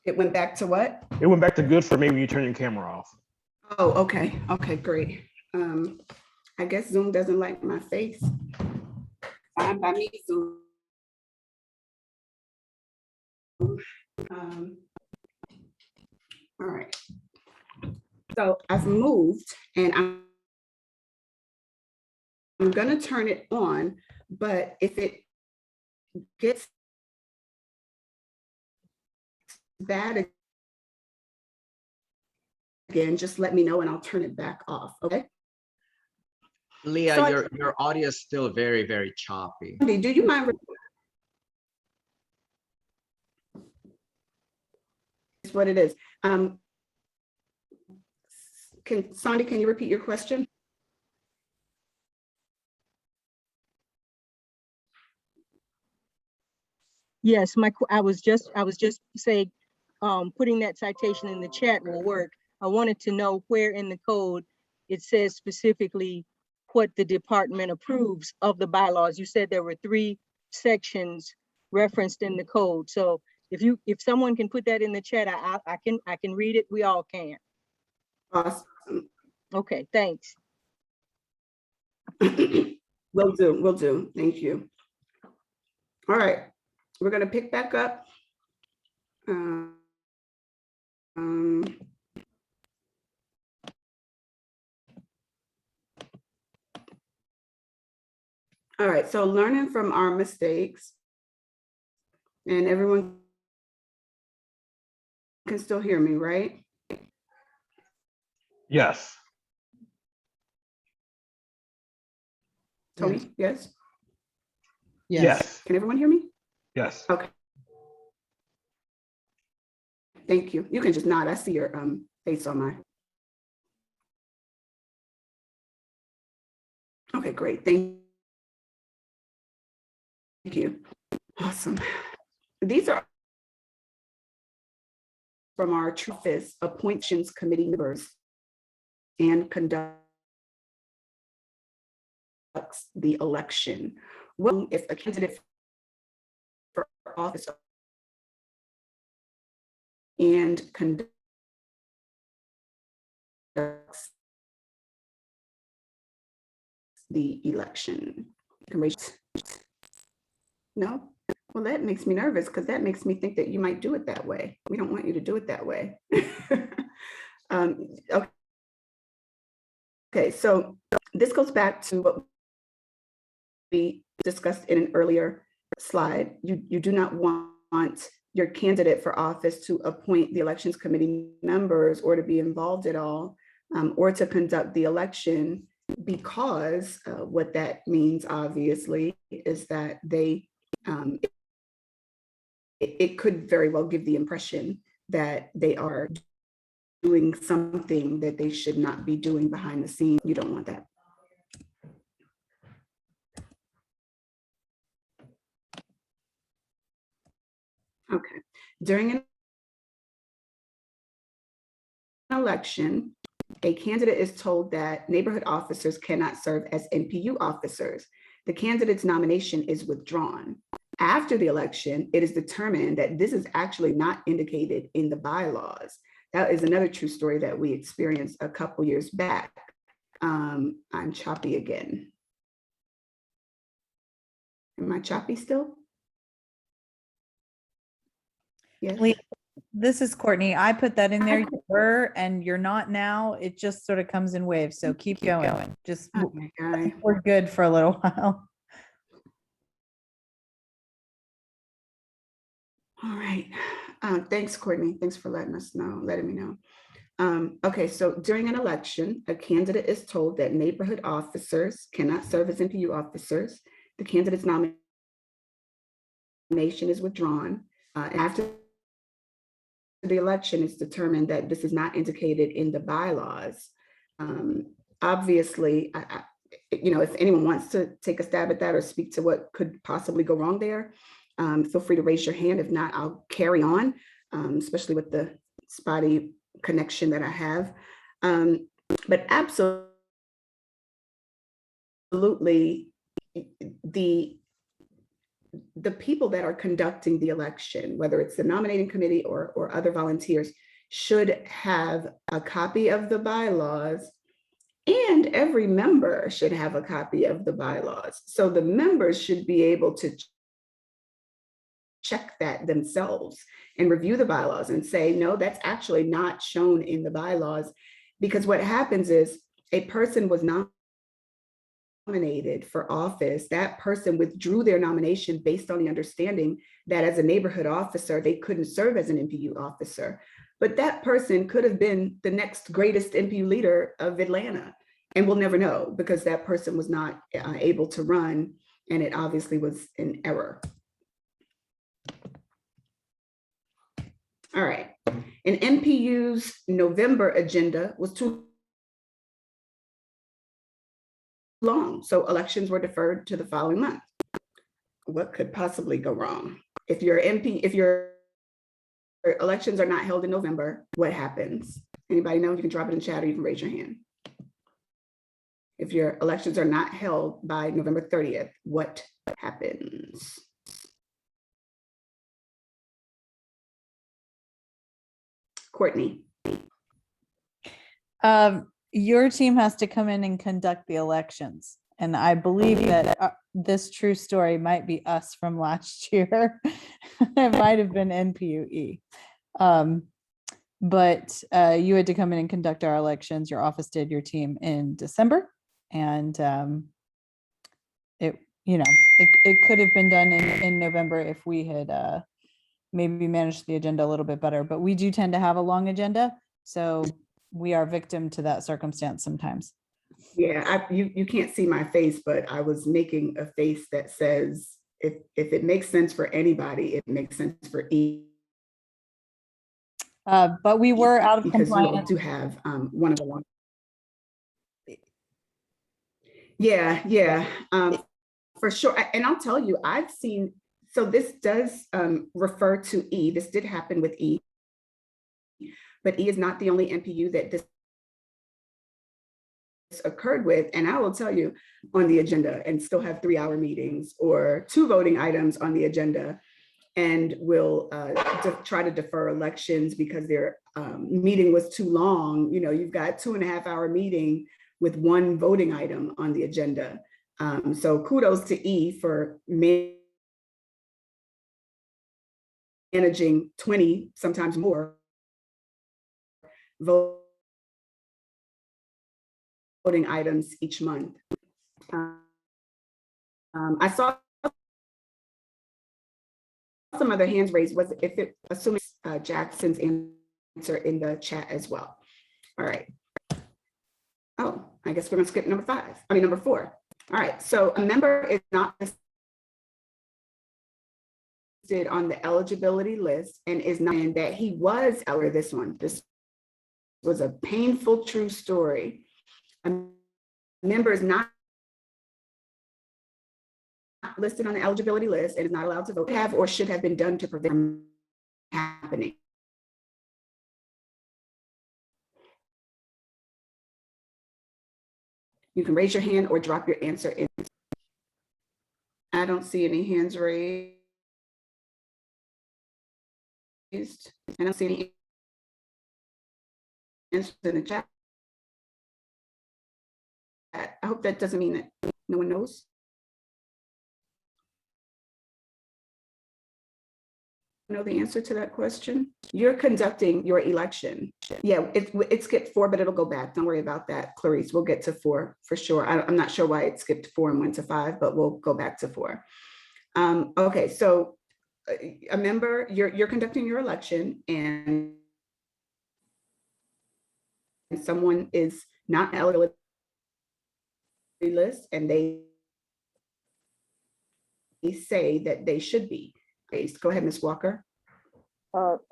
It went back to what? It went back to good for maybe you turn your camera off. Oh, okay. Okay, great. I guess Zoom doesn't like my face. Fine by me, Zoom. All right. So I've moved and I'm gonna turn it on, but if it gets bad again, just let me know and I'll turn it back off, okay? Leah, So your audio is still very, very choppy. do you mind? It's what it is. Sandy, can you repeat your question? Yes, I was just saying, putting that citation in the chat will work. I wanted to know where in the code it says specifically what the department approves of the bylaws. You said there were 3 sections referenced in the code. So if someone can put that in the chat, I can read it. We all can. Awesome. Okay, thanks. Will do. Thank you. All right, we're gonna pick back up. All right, so learning from our mistakes, and everyone can still hear me, right? Yes. Tony, yes? Yes. Can everyone hear me? Yes. Okay. Thank you. You can just nod. I see your face on my. Okay, great. Thank you. Awesome. These are from our Truthist Appointions Committee members and conducts the election. Well, if a candidate for office and conducts the election. No? Well, that makes me nervous because that makes me think that you might do it that way. We don't want you to do it that way. Okay, so this goes back to what we discussed in an earlier slide. You do not want your candidate for office to appoint the elections committee members or to be involved at all, or to conduct the election, because what that means, obviously, is that they it could very well give the impression that they are doing something that they should not be doing behind the scenes. You don't want that. Okay. During an election, a candidate is told that neighborhood officers cannot serve as NPU officers. The candidate's nomination is withdrawn. After the election, it is determined that this is actually not indicated in the bylaws. That is another true story that we experienced a couple years back. I'm choppy again. Am I choppy still? Yes. Leah, this is Courtney. I put that in there. You were, and you're not now. It just sort of comes in waves. So keep going. Just Okay. we're good for a little while. All right. Thanks, Courtney. Thanks for letting me know. Okay, so during an election, a candidate is told that neighborhood officers cannot serve as NPU officers. The candidate's nomination is withdrawn. After the election, it's determined that this is not indicated in the bylaws. Obviously, if anyone wants to take a stab at that or speak to what could possibly go wrong there, feel free to raise your hand. If not, I'll carry on, especially with the spotty connection that I have. But absolutely, the the people that are conducting the election, whether it's the nominating committee or other volunteers, should have a copy of the bylaws, and every member should have a copy of the bylaws. So the members should be able to check that themselves and review the bylaws and say, no, that's actually not shown in the bylaws. Because what happens is a person was nominated for office, that person withdrew their nomination based on the understanding that as a neighborhood officer, they couldn't serve as an NPU officer. But that person could have been the next greatest NPU leader of Atlanta. And we'll never know because that person was not able to run, and it obviously was an error. All right. And NPU's November agenda was too long, so elections were deferred to the following month. What could possibly go wrong? If your elections are not held in November, what happens? Anybody know? You can drop it in chat or you can raise your hand. If your elections are not held by November 30th, what happens? Courtney. Your team has to come in and conduct the elections. And I believe that this true story might be us from last year. It might have been NPUE. But you had to come in and conduct our elections. Your office did, your team, in December. And it could have been done in November if we had maybe managed the agenda a little bit better. But we do tend to have a long agenda. So we are victim to that circumstance sometimes. Yeah, you can't see my face, but I was making a face that says, if it makes sense for anybody, it makes sense for E. But we were out of because compliance. you do have one of the long. Yeah, for sure. And I'll tell you, I've seen, so this does refer to E. This did happen with E, but E is not the only NPU that this occurred with. And I will tell you, on the agenda, and still have 3-hour meetings or 2 voting items on the agenda, and will try to defer elections because their meeting was too long. You know, you've got 2.5-hour meeting with 1 voting item on the agenda. So kudos to E for managing 20, sometimes more, voting items each month. I saw some other hands raised. Was if it assuming Jackson's answer in the chat as well. All right. Oh, I guess we're gonna skip number 4. All right, so a member is not listed on the eligibility list and is not, and that he was eligible. This was a painful true story. A member is not listed on the eligibility list and is not allowed to vote. Have or should have been done to prevent from happening. You can raise your hand or drop your answer in. I don't see any hands raised. I don't see any answers in the chat. I hope that doesn't mean that no one knows. Know the answer to that question? You're conducting your election. Yeah, it skipped 4, but it'll go back. Don't worry about that, Clarice. We'll get to 4 for sure. I'm not sure why it skipped 4 and went to 5, but we'll go back to 4. Okay, so a member, you're conducting your election, and someone is not eligible list, and they say that they should be. Go ahead, Ms. Walker.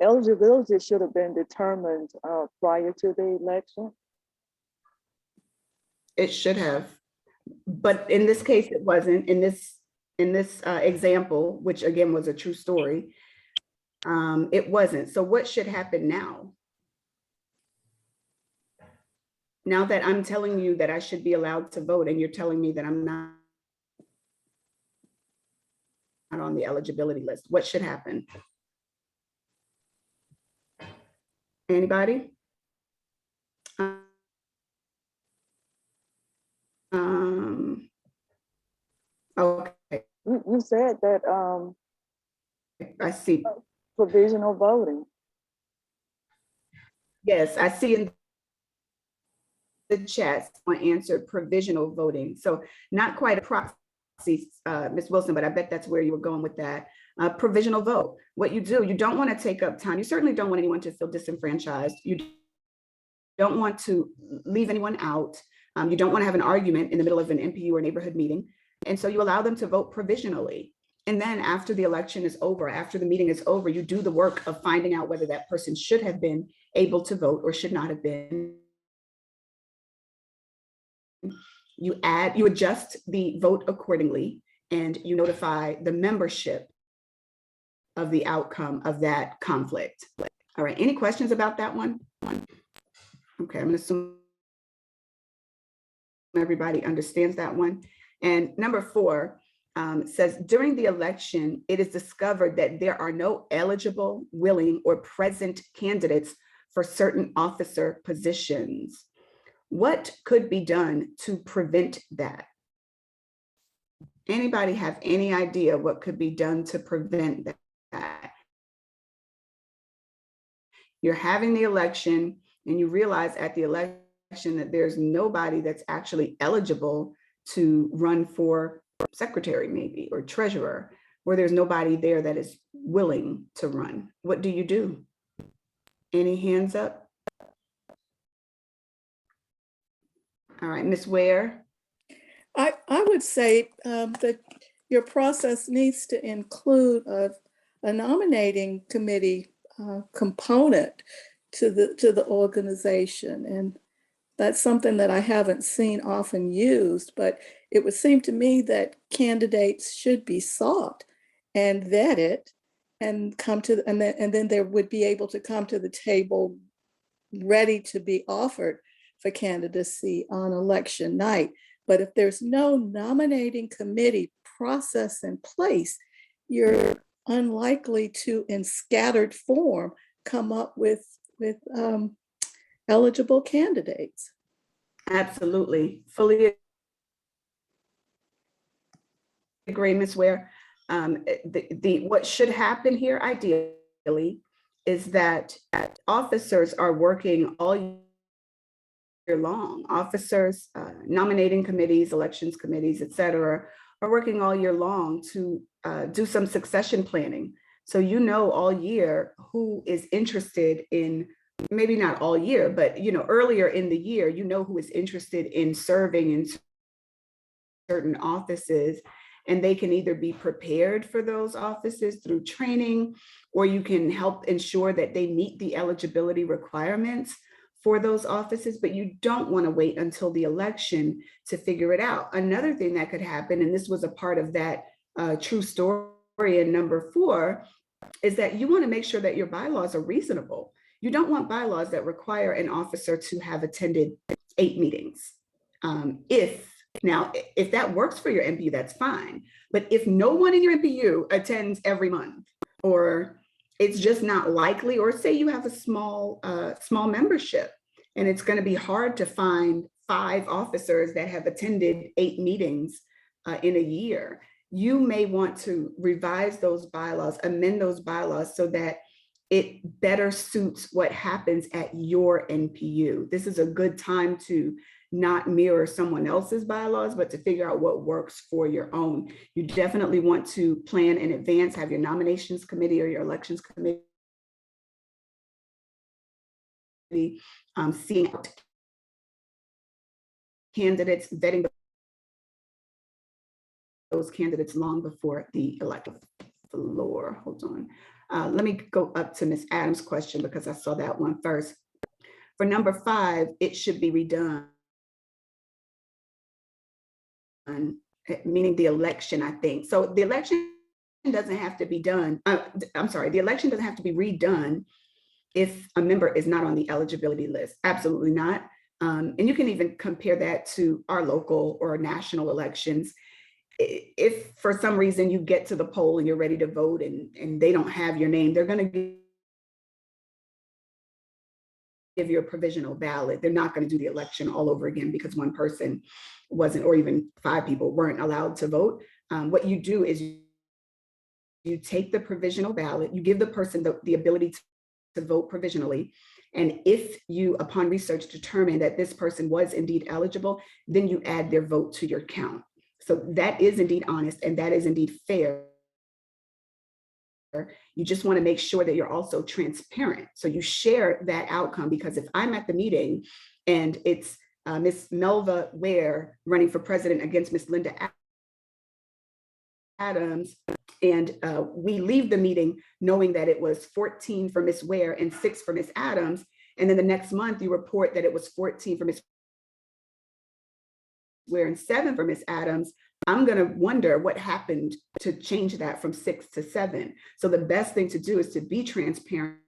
Eligibility should have been determined prior to the election. It should have, but in this case, it wasn't. In this example, which again was a true story, it wasn't. So what should happen now? Now that I'm telling you that I should be allowed to vote, and you're telling me that I'm not on the eligibility list? What should happen? Anybody? Okay, You said that I see. provisional voting. Yes, I see in the chat, someone answered provisional voting. So not quite a proxy, Ms. Wilson, but I bet that's where you were going with that. Provisional vote. What you do, you don't want to take up time. You certainly don't want anyone to feel disenfranchised. You don't want to leave anyone out. You don't want to have an argument in the middle of an MPU or neighborhood meeting. And so you allow them to vote provisionally. And then after the election is over, after the meeting is over, you do the work of finding out whether that person should have been able to vote or should not have been. You adjust the vote accordingly, and you notify the membership of the outcome of that conflict. All right, any questions about that one? Okay, I'm gonna assume everybody understands that one. And number 4 says, during the election, it is discovered that there are no eligible, willing, or present candidates for certain officer positions. What could be done to prevent that? Anybody have any idea what could be done to prevent that? You're having the election and you realize at the election that there's nobody that's actually eligible to run for secretary maybe, or treasurer, or there's nobody there that is willing to run. What do you do? Any hands up? All right, Ms. Ware. I would say that your process needs to include a nominating committee component to the organization. And that's something that I haven't seen often used, but it would seem to me that candidates should be sought and vetted and and then they would be able to come to the table ready to be offered for candidacy on election night. But if there's no nominating committee process in place, you're unlikely to, in scattered form, come up with eligible candidates. Absolutely, fully agree, Ms. Ware. What should happen here ideally is that officers are working all year long. Officers, nominating committees, elections committees, et cetera, are working all year long to do some succession planning. So you know all year who is interested in, maybe not all year, but earlier in the year, who is interested in serving in certain offices, and they can either be prepared for those offices through training, or you can help ensure that they meet the eligibility requirements for those offices, but you don't want to wait until the election to figure it out. Another thing that could happen, and this was a part of that true story in number 4, is that you want to make sure that your bylaws are reasonable. You don't want bylaws that require an officer to have attended 8 meetings. If that works for your MPU, that's fine. But if no one in your MPU attends every month, or it's just not likely, or say you have a small membership and it's going to be hard to find 5 officers that have attended 8 meetings in a year, you may want to revise those bylaws, amend those bylaws so that it better suits what happens at your NPU. This is a good time to not mirror someone else's bylaws, but to figure out what works for your own. You definitely want to plan in advance, have your nominations committee or your elections committee seeing out candidates, vetting those candidates long before the election. Floor, hold on. Let me go up to Ms. Adams' question because I saw that one first. For number 5, it should be redone, meaning the election, I think. So the election doesn't have to be done. The election doesn't have to be redone if a member is not on the eligibility list. Absolutely not. And you can even compare that to our local or national elections. if for some reason you get to the poll and you're ready to vote and they don't have your name, they're going to give you a provisional ballot. They're not going to do the election all over again because one person wasn't, or even 5 people weren't allowed to vote. What you do is you take the provisional ballot, you give the person the ability to vote provisionally. And if you, upon research, determine that this person was indeed eligible, then you add their vote to your count. So that is indeed honest and that is indeed fair. You just want to make sure that you're also transparent. So you share that outcome, because if I'm at the meeting and it's Miss Melva Ware running for president against Miss Linda Adams, and we leave the meeting knowing that it was 14 for Miss Ware and 6 for Miss Adams, and then the next month you report that it was 14 for Miss Ware and 7 for Miss Adams, I'm going to wonder what happened to change that from 6 to 7. So the best thing to do is to be transparent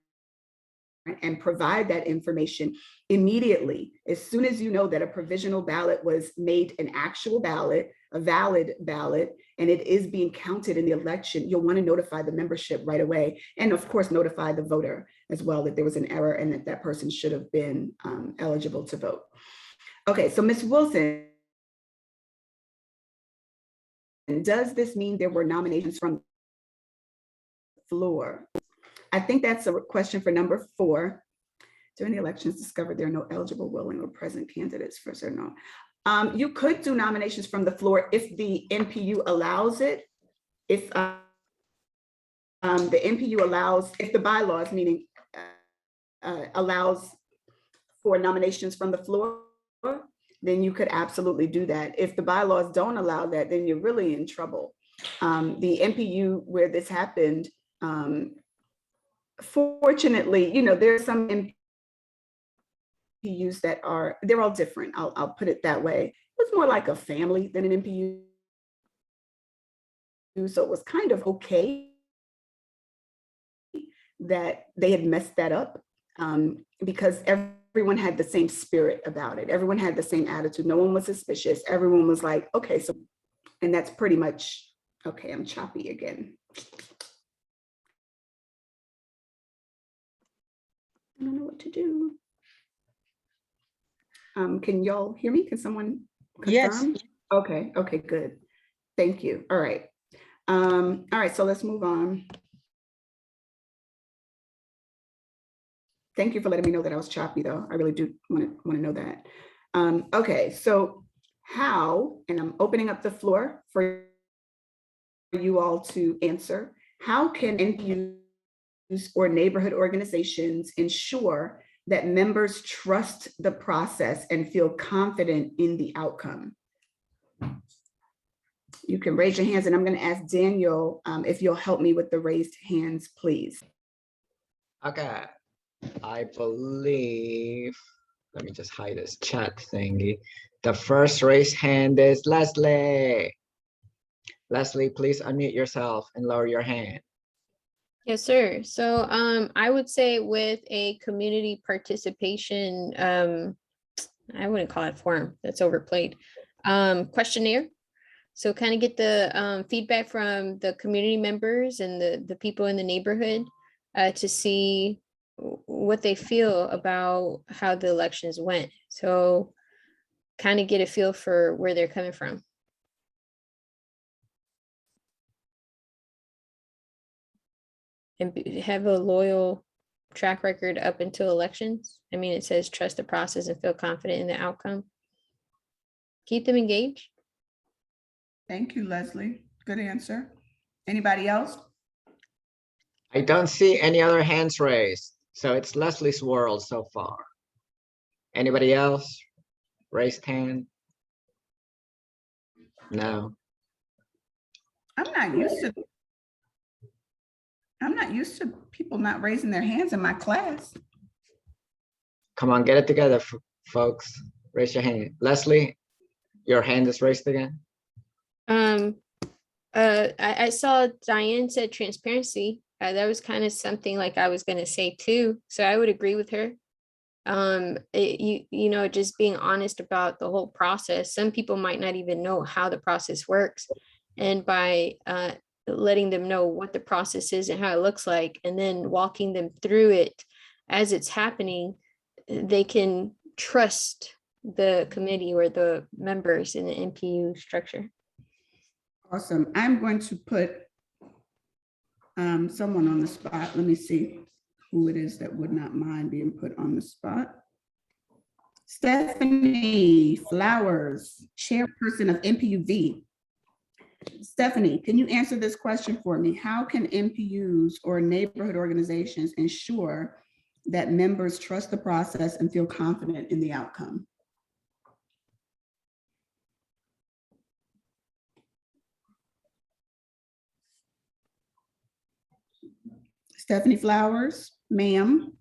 and provide that information immediately. As soon as you know that a provisional ballot was made an actual ballot, a valid ballot, and it is being counted in the election, you'll want to notify the membership right away. And of course, notify the voter as well that there was an error and that that person should have been eligible to vote. Okay, so Ms. Wilson, does this mean there were nominations from the floor? I think that's a question for number 4. During the elections discovered there are no eligible, willing, or present candidates for certain. You could do nominations from the floor if the NPU allows it. If the NPU allows, if the bylaws, meaning allows for nominations from the floor, then you could absolutely do that. If the bylaws don't allow that, then you're really in trouble. The NPU where this happened, fortunately, you know, there's some NPUs that are, they're all different. I'll put it that way. It was more like a family than an NPU. So it was kind of okay that they had messed that up, because everyone had the same spirit about it. Everyone had the same attitude. No one was suspicious. Everyone was like, okay, so, and that's pretty much, okay, I'm choppy again. I don't know what to do. Can y'all hear me? Can someone confirm? Yes. Okay, okay, good. Thank you. All right. All right, so let's move on. Thank you for letting me know that I was choppy though. I really do want to know that. Okay, so how, and I'm opening up the floor for you all to answer, how can NPUs or neighborhood organizations ensure that members trust the process and feel confident in the outcome? You can raise your hands, and I'm going to ask Daniel if you'll help me with the raised hands, please. Okay, I believe, let me just hide this chat thingy. The first raised hand is Leslie. Leslie, please unmute yourself and lower your hand. Yes, sir. So I would say with a community participation, I wouldn't call it forum, that's overplayed, questionnaire. So kind of get the feedback from the community members and the people in the neighborhood to see what they feel about how the elections went. So kind of get a feel for where they're coming from. And have a loyal track record up until elections. I mean, it says trust the process and feel confident in the outcome. Keep them engaged. Thank you, Leslie. Good answer. Anybody else? I don't see any other hands raised, so it's Leslie's world so far. Anybody else? Raised hand? No. I'm not used to people not raising their hands in my class. Come on, get it together, folks. Raise your hand. Leslie, your hand is raised again. I saw Diane said transparency. That was kind of something like I was going to say too. So I would agree with her. You know, just being honest about the whole process. Some people might not even know how the process works. And by letting them know what the process is and how it looks like, and then walking them through it as it's happening, they can trust the committee or the members in the NPU structure. Awesome. I'm going to put someone on the spot. Let me see who it is that would not mind being put on the spot. Stephanie Flowers, chairperson of NPUV. Stephanie, can you answer this question for me? How can NPUs or neighborhood organizations ensure that members trust the process and feel confident in the outcome? Stephanie Flowers, ma'am.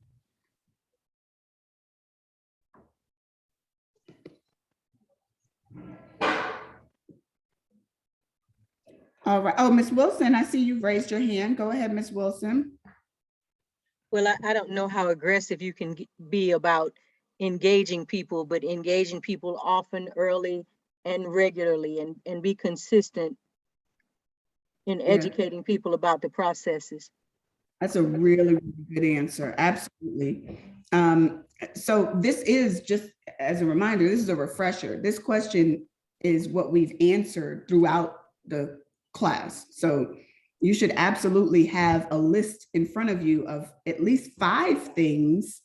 All right. Oh, Ms. Wilson, I see you've raised your hand. Go ahead, Ms. Wilson. Well, I don't know how aggressive you can be about engaging people, but engaging people often, early, and regularly, and be consistent in educating people about the processes. That's a really, really good answer. Absolutely. So this is, just as a reminder, this is a refresher. This question is what we've answered throughout the class. So you should absolutely have a list in front of you of at least 5 things.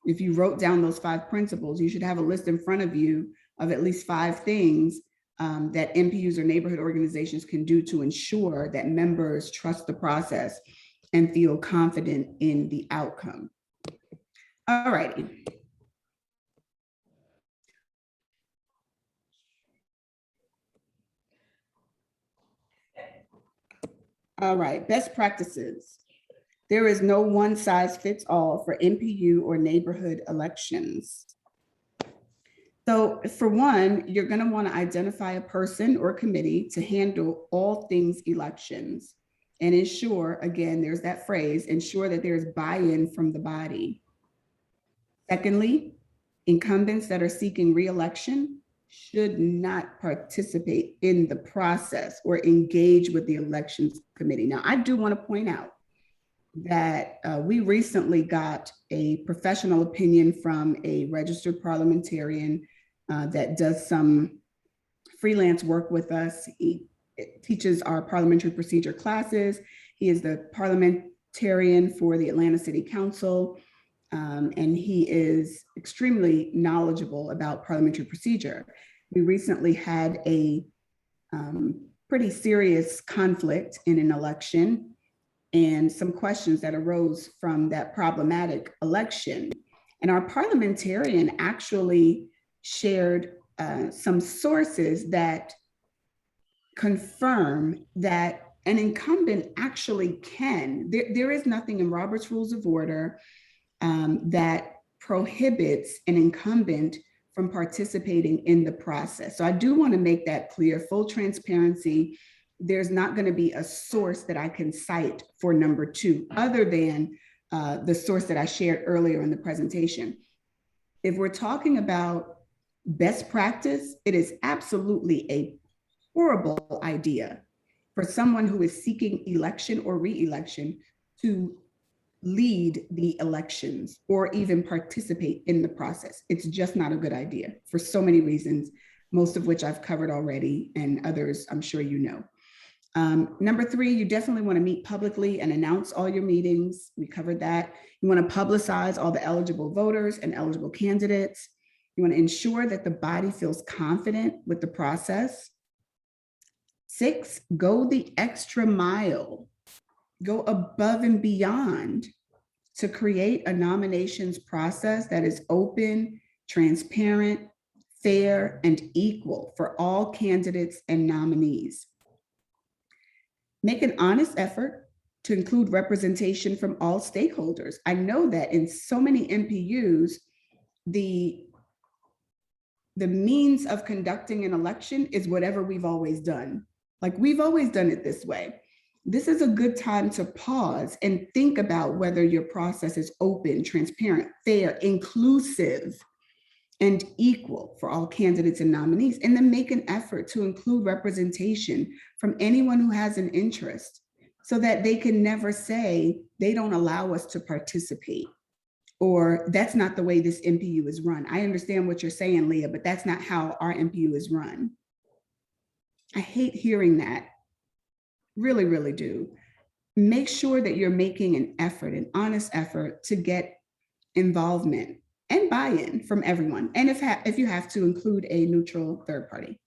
If you wrote down those 5 principles, you should have a list in front of you of at least 5 things that NPUs or neighborhood organizations can do to ensure that members trust the process and feel confident in the outcome. All righty. All right, best practices. There is no one size fits all for NPU or neighborhood elections. So for one, you're going to want to identify a person or committee to handle all things elections and ensure, again, there's that phrase, ensure that there's buy-in from the body. Secondly, incumbents that are seeking re-election should not participate in the process or engage with the elections committee. Now, I do want to point out that we recently got a professional opinion from a registered parliamentarian that does some freelance work with us. He teaches our parliamentary procedure classes. He is the parliamentarian for the Atlanta City Council, and he is extremely knowledgeable about parliamentary procedure. We recently had a pretty serious conflict in an election and some questions that arose from that problematic election. And our parliamentarian actually shared some sources that confirm that an incumbent actually can. There is nothing in Robert's Rules of Order that prohibits an incumbent from participating in the process. So I do want to make that clear, full transparency. There's not going to be a source that I can cite for number 2, other than the source that I shared earlier in the presentation. If we're talking about best practice, it is absolutely a horrible idea for someone who is seeking election or re-election to lead the elections or even participate in the process. It's just not a good idea for so many reasons, most of which I've covered already, and others I'm sure you know. Number 3, you definitely want to meet publicly and announce all your meetings. We covered that. You want to publicize all the eligible voters and eligible candidates. You want to ensure that the body feels confident with the process. 6, go the extra mile. Go above and beyond to create a nominations process that is open, transparent, fair, and equal for all candidates and nominees. Make an honest effort to include representation from all stakeholders. I know that in so many NPUs, the means of conducting an election is whatever we've always done. Like, we've always done it this way. This is a good time to pause and think about whether your process is open, transparent, fair, inclusive, and equal for all candidates and nominees, and then make an effort to include representation from anyone who has an interest so that they can never say they don't allow us to participate or that's not the way this MPU is run. I understand what you're saying, Leah, but that's not how our MPU is run. I hate hearing that. Really, really do. Make sure that you're making an effort, an honest effort to get involvement and buy-in from everyone. And if you have to include a neutral third party.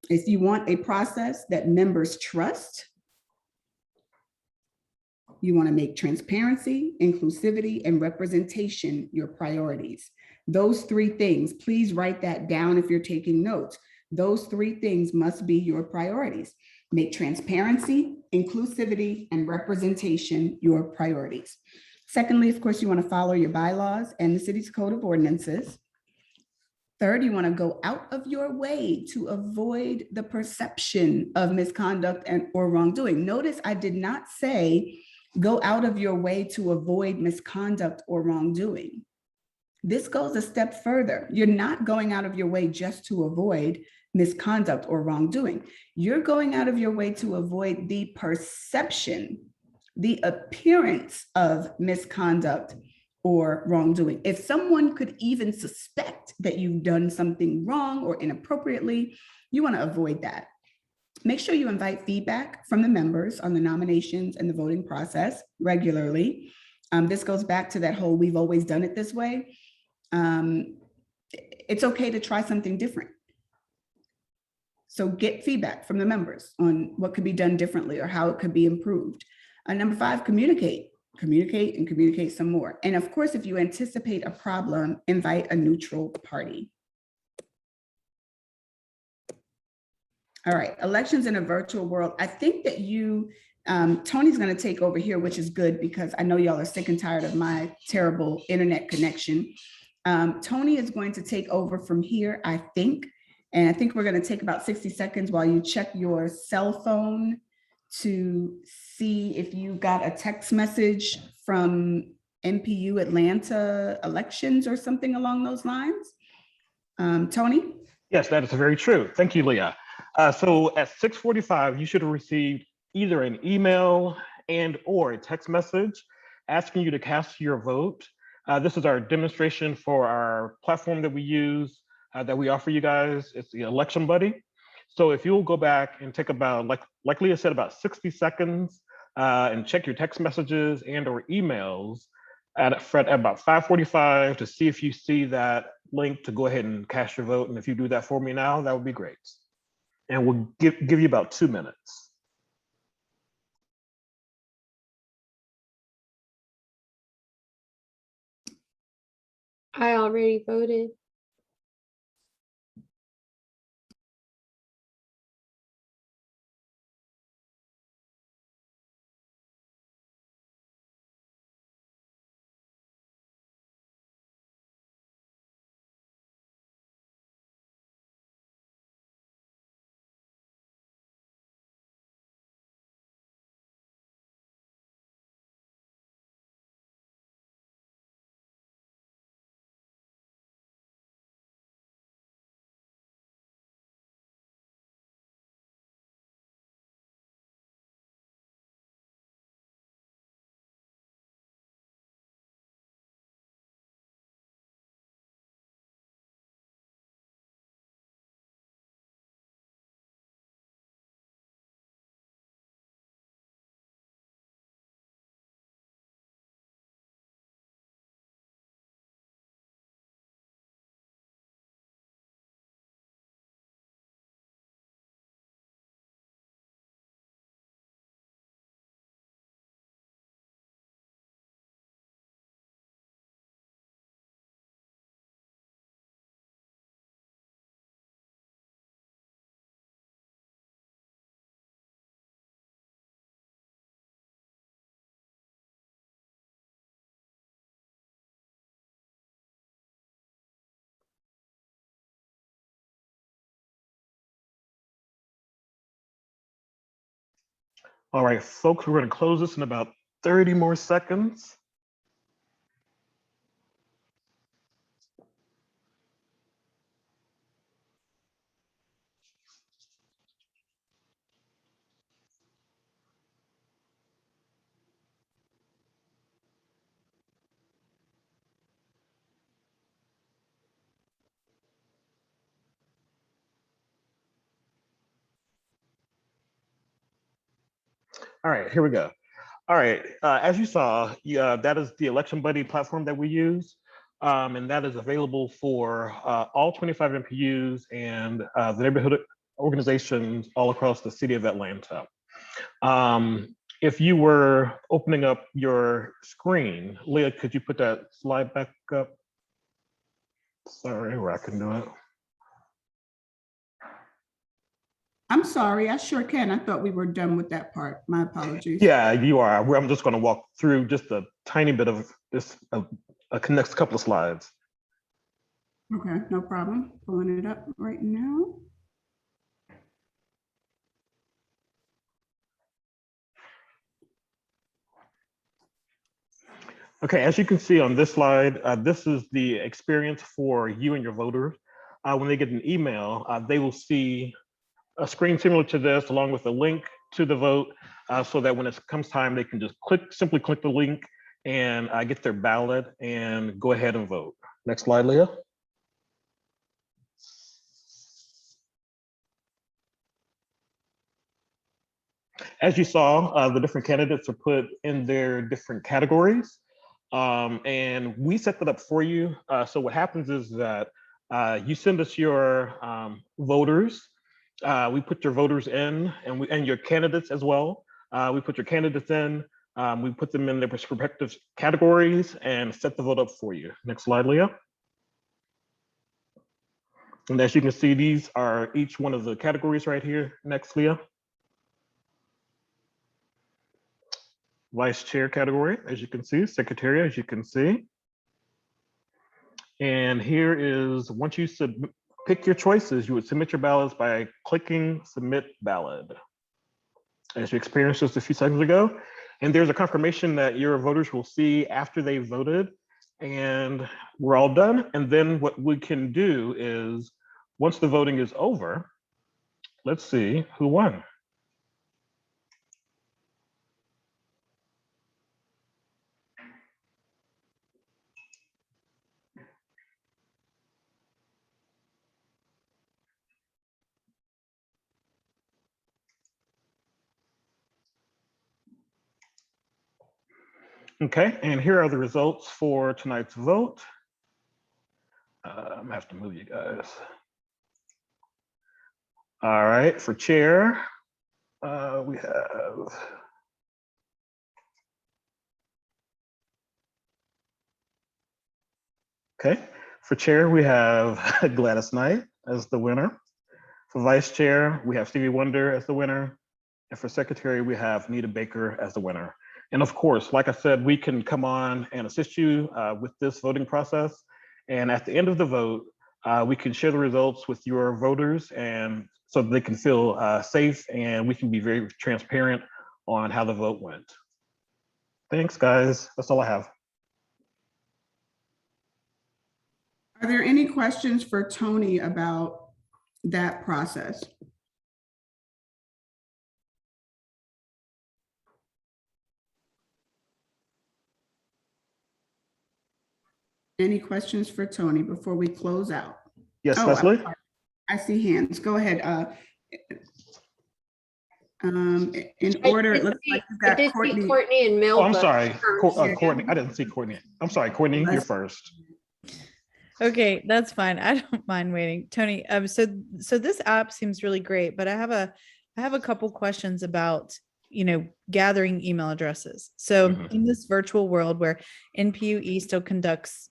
If you want a process that members trust, you want to make transparency, inclusivity, and representation your priorities. Those three things, please write that down if you're taking notes. Those three things must be your priorities. Make transparency, inclusivity, and representation your priorities. Secondly, of course, you want to follow your bylaws and the city's code of ordinances. Third, you want to go out of your way to avoid the perception of misconduct or wrongdoing. Notice I did not say go out of your way to avoid misconduct or wrongdoing. This goes a step further. You're not going out of your way just to avoid misconduct or wrongdoing. You're going out of your way to avoid the perception, the appearance of misconduct or wrongdoing. If someone could even suspect that you've done something wrong or inappropriately, you want to avoid that. Make sure you invite feedback from the members on the nominations and the voting process regularly. This goes back to that whole, we've always done it this way. It's okay to try something different. So get feedback from the members on what could be done differently or how it could be improved. Number 5, communicate and communicate some more. And of course, if you anticipate a problem, invite a neutral party. All right, elections in a virtual world. I think that Tony's gonna take over here, which is good because I know y'all are sick and tired of my terrible internet connection. Tony is going to take over from here, I think. And I think we're gonna take about 60 seconds while you check your cell phone to see if you got a text message from MPU Atlanta elections or something along those lines. Tony? Yes, that is very true. Thank you, Leah. So at 6:45, you should have received either an email or a text message asking you to cast your vote. This is our demonstration for our platform that we use, that we offer you guys. It's the Election Buddy. So if you'll go back and take about, like Leah said, about 60 seconds and check your text messages or emails at about 5:45 to see if you see that link to go ahead and cast your vote. And if you do that for me now, that would be great. And we'll give you about 2 minutes. I already voted. All right, folks, we're going to close this in about 30 more seconds. All right, here we go. All right, as you saw, that is the Election Buddy platform that we use. And that is available for all 25 MPUs and the neighborhood organizations all across the city of Atlanta. If you were opening up your screen, Leah, could you put that slide back up? Sorry, where I can do it. I'm sorry, I sure can. I thought we were done with that part. My apologies. Yeah, you are. I'm just going to walk through just a tiny bit of this, next couple of slides. Okay, no problem. Pulling it up right now. Okay, as you can see on this slide, this is the experience for you and your voters. When they get an email, they will see a screen similar to this, along with a link to the vote, so that when it comes time, they can just simply click the link and get their ballot and go ahead and vote. Next slide, Leah. As you saw, the different candidates are put in their different categories. And we set that up for you. So what happens is that you send us your voters. We put your voters in, and your candidates as well. We put your candidates in. We put them in their respective categories and set the vote up for you. Next slide, Leah. And as you can see, these are each one of the categories right here. Next, Leah. Vice chair category, as you can see, secretary, as you can see. And here is, once you pick your choices, you would submit your ballots by clicking submit ballot, as you experienced just a few seconds ago. And there's a confirmation that your voters will see after they voted, and we're all done. And then what we can do is, once the voting is over, let's see who won. Okay, and here are the results for tonight's vote. I'm gonna have to move you guys. All right, for chair, we have. Okay, for chair, we have Gladys Knight as the winner. For vice chair, we have Stevie Wonder as the winner. And for secretary, we have Nita Baker as the winner. And of course, like I said, we can come on and assist you with this voting process. And at the end of the vote, we can share the results with your voters, and so they can feel safe, and we can be very transparent on how the vote went. Thanks, guys. That's all I have. Are there any questions for Tony about that process? Any questions for Tony before we close out? Yes, Leslie? I see hands. Go ahead. In order, it looks like you've got Courtney. Courtney and Melba. Oh, I'm sorry, Courtney. I didn't see Courtney. I'm sorry, Courtney, you're first. Okay, that's fine. I don't mind waiting. Tony, so this app seems really great, but I have a couple questions about, gathering email addresses. So in this virtual world where NPUE still conducts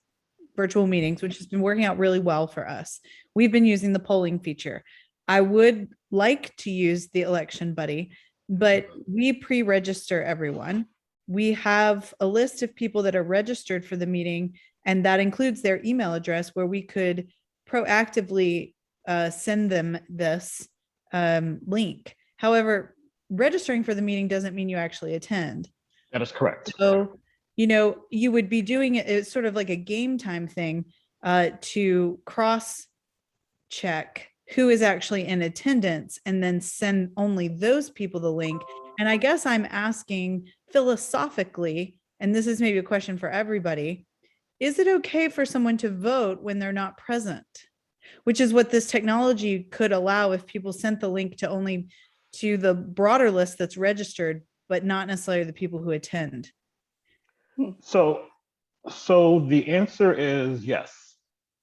virtual meetings, which has been working out really well for us, we've been using the polling feature. I would like to use the Election Buddy, but we pre-register everyone. We have a list of people that are registered for the meeting, and that includes their email address, where we could proactively send them this link. However, registering for the meeting doesn't mean you actually attend. That is correct. So, you would be doing it, it's sort of like a game time thing to cross check who is actually in attendance and then send only those people the link. And I guess I'm asking philosophically, and this is maybe a question for everybody, is it okay for someone to vote when they're not present? Which is what this technology could allow if people sent the link to only to the broader list that's registered, but not necessarily the people who attend. So the answer is yes.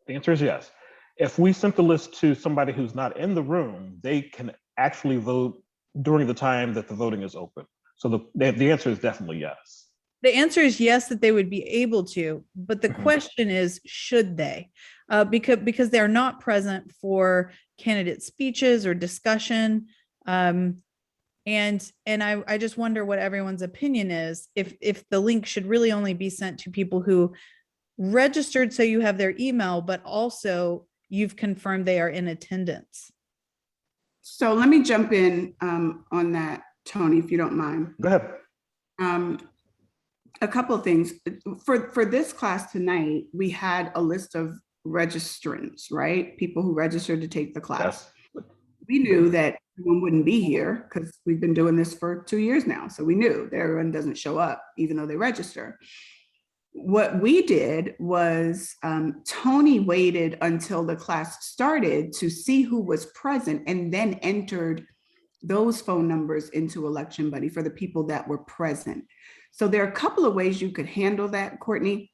The answer is yes. If we sent the list to somebody who's not in the room, they can actually vote during the time that the voting is open. So the answer is definitely yes. The answer is yes, that they would be able to, but the question is, should they? Because they're not present for candidate speeches or discussion. And I just wonder what everyone's opinion is, if the link should really only be sent to people who registered so you have their email, but also you've confirmed they are in attendance. So let me jump in on that, Tony, if you don't mind. Go ahead. A couple of things. For this class tonight, we had a list of registrants, right? People who registered to take the class. Yes. We knew that everyone wouldn't be here because we've been doing this for 2 years now. So we knew that everyone doesn't show up, even though they register. What we did was Tony waited until the class started to see who was present and then entered those phone numbers into Election Buddy for the people that were present. So there are a couple of ways you could handle that, Courtney.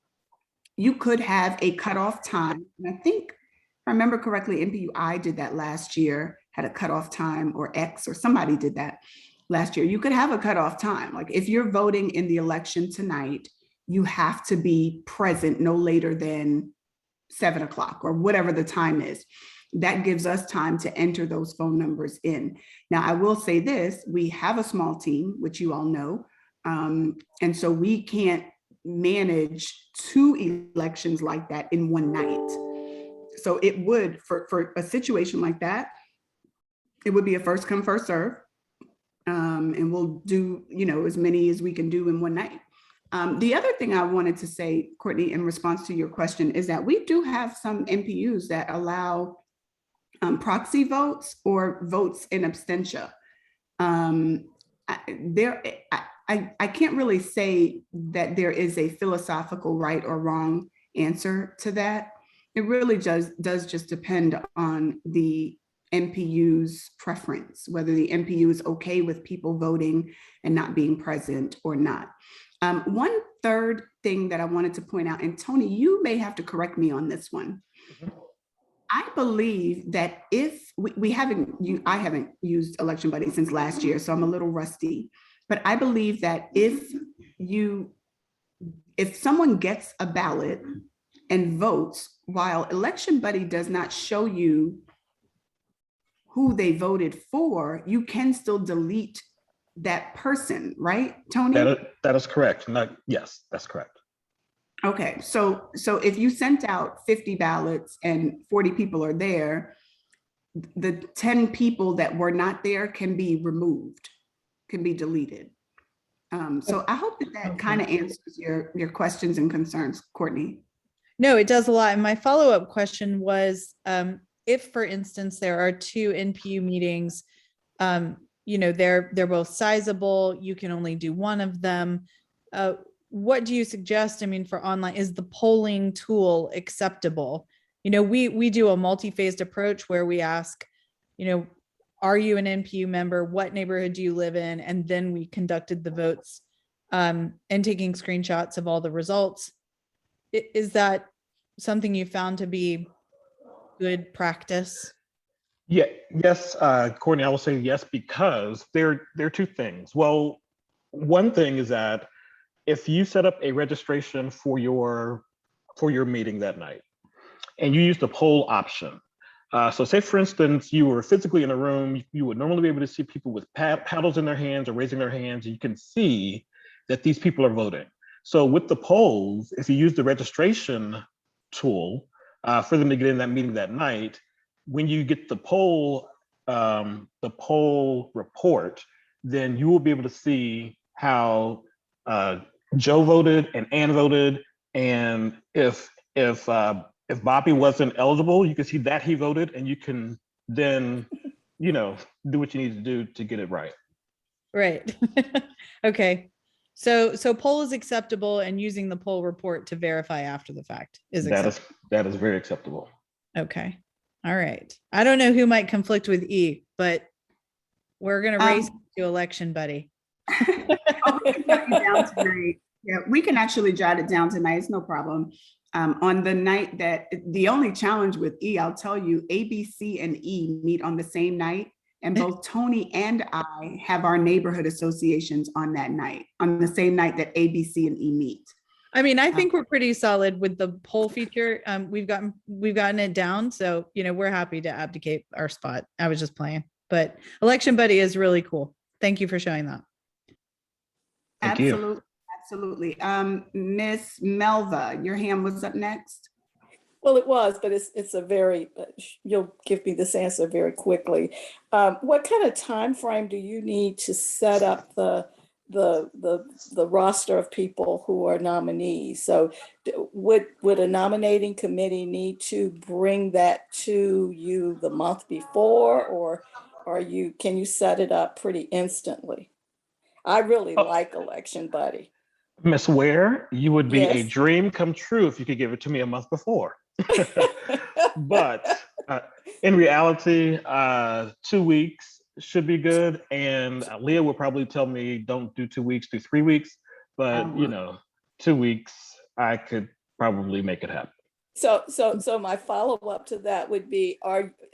You could have a cutoff time. And I think, if I remember correctly, NPUI did that last year, had a cutoff time, or X or somebody did that last year. You could have a cutoff time. Like if you're voting in the election tonight, you have to be present no later than 7 o'clock or whatever the time is. That gives us time to enter those phone numbers in. Now, I will say this, we have a small team, which you all know. And so we can't manage 2 elections like that in one night. So it would, for a situation like that, it would be a first come, first serve. And we'll do, as many as we can do in one night. The other thing I wanted to say, Courtney, in response to your question, is that we do have some NPUs that allow proxy votes or votes in absentia. I can't really say that there is a philosophical right or wrong answer to that. It really does just depend on the NPU's preference, whether the NPU is okay with people voting and not being present or not. One third thing that I wanted to point out, and Tony, you may have to correct me on this one. I believe that if I haven't used Election Buddy since last year, so I'm a little rusty, but I believe that if someone gets a ballot and votes, while Election Buddy does not show you who they voted for, you can still delete that person, right, Tony? That is correct. Yes, that's correct. Okay, so if you sent out 50 ballots and 40 people are there, the 10 people that were not there can be removed, can be deleted. So I hope that kind of answers your questions and concerns, Courtney. No, it does a lot. And my follow-up question was, if, for instance, there are 2 NPU meetings, they're both sizable, you can only do one of them. What do you suggest? I mean, for online, is the polling tool acceptable? We do a multi-phased approach where we ask, are you an NPU member? What neighborhood do you live in? And then we conducted the votes and taking screenshots of all the results. Is that something you found to be good practice? Yeah, yes, Courtney, I will say yes, because there are 2 things. Well, one thing is that if you set up a registration for your meeting that night and you use the poll option, so say for instance, you were physically in a room, you would normally be able to see people with paddles in their hands or raising their hands, and you can see that these people are voting. So with the polls, if you use the registration tool for them to get in that meeting that night, when you get the poll report, then you will be able to see how Joe voted and Ann voted, and if Bobby wasn't eligible, you can see that he voted, and you can then do what you need to do to get it right. Right. Okay. So poll is acceptable, and using the poll report to verify after the fact is acceptable. That is very acceptable. Okay. All right. I don't know who might conflict with E, but we're going to race to Election Buddy. Oh, we can jot it down tonight. Yeah, we can actually jot it down tonight. It's no problem. On the night that, the only challenge with E, I'll tell you, A, B, C, and E meet on the same night. And both Tony and I have our neighborhood associations on that night, on the same night that A, B, C, and E meet. I mean, I think we're pretty solid with the poll feature. We've gotten it down. So, we're happy to abdicate our spot. I was just playing, but Election Buddy is really cool. Thank you for showing that. Thank you. Absolutely, absolutely. Miss Melva, your hand was up next. Well, it was, but it's a very, you'll give me this answer very quickly. What kind of time frame do you need to set up the roster of people who are nominees? So would a nominating committee need to bring that to you the month before, or can you set it up pretty instantly? I really like Election Buddy. Miss Ware, you would be a Yes. dream come true if you could give it to me a month before. But in reality, 2 weeks should be good. And Leah will probably tell me don't do 2 weeks, do 3 weeks. But 2 weeks, I could probably make it happen. So my follow-up to that would be,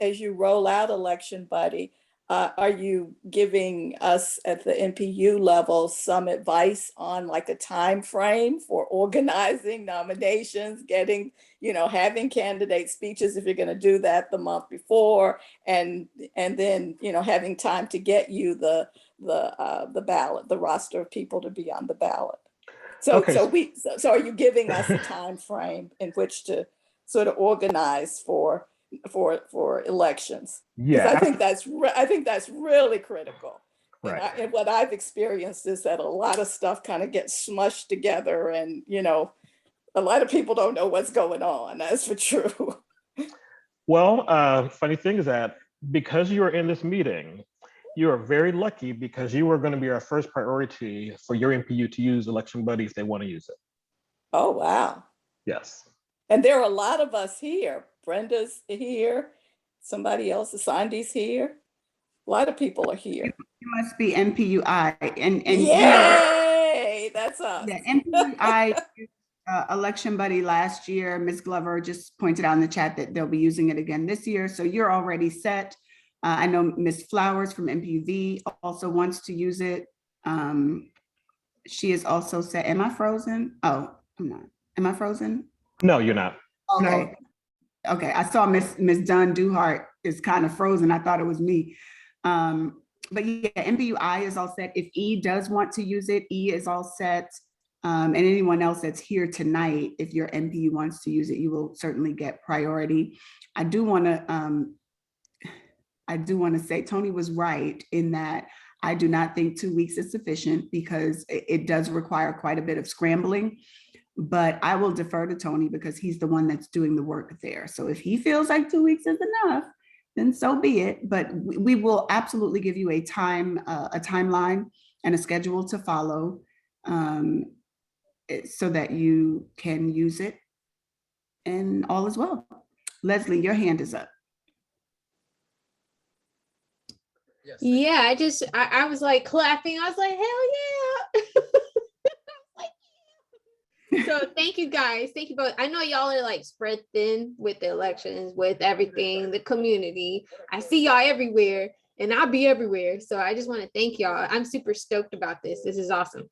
as you roll out Election Buddy, are you giving us at the NPU level some advice on like a time frame for organizing nominations, getting, having candidate speeches if you're going to do that the month before, and then having time to get you the ballot, the roster of people to be on the ballot? So are you giving us a time frame in which to sort of organize for elections? Because Yeah. I think that's really critical. Right. And what I've experienced is that a lot of stuff kind of gets smushed together, and a lot of people don't know what's going on. That's for true. Well, funny thing is that because you are in this meeting, you are very lucky because you are going to be our first priority for your NPU to use Election Buddy if they want to use it. Oh, wow. Yes. And there are a lot of us here. Brenda's here. Somebody else, Sandy's here. A lot of people are here. You must be NPUI. And Yay! That's us. Yeah, NPUI Election Buddy last year. Ms. Glover just pointed out in the chat that they'll be using it again this year. So you're already set. I know Ms. Flowers from MPUV also wants to use it. She is also set. Am I frozen? Oh, I'm not. Am I frozen? No, you're not. Okay. No. Okay. I saw Miss Dunn Duhart is kind of frozen. I thought it was me. But yeah, MPUI is all set. If E does want to use it, E is all set. And anyone else that's here tonight, if your MPU wants to use it, you will certainly get priority. I do want to say Tony was right in that I do not think 2 weeks is sufficient because it does require quite a bit of scrambling. But I will defer to Tony because he's the one that's doing the work there. So if he feels like 2 weeks is enough, then so be it. But we will absolutely give you a timeline and a schedule to follow so that you can use it and all is well. Leslie, your hand is up. Yeah, I was like clapping. I was like, hell yeah. So thank you guys. Thank you both. I know y'all are like spread thin with the elections, with everything, the community. I see y'all everywhere and I'll be everywhere. So I just want to thank y'all. I'm super stoked about this. This is awesome.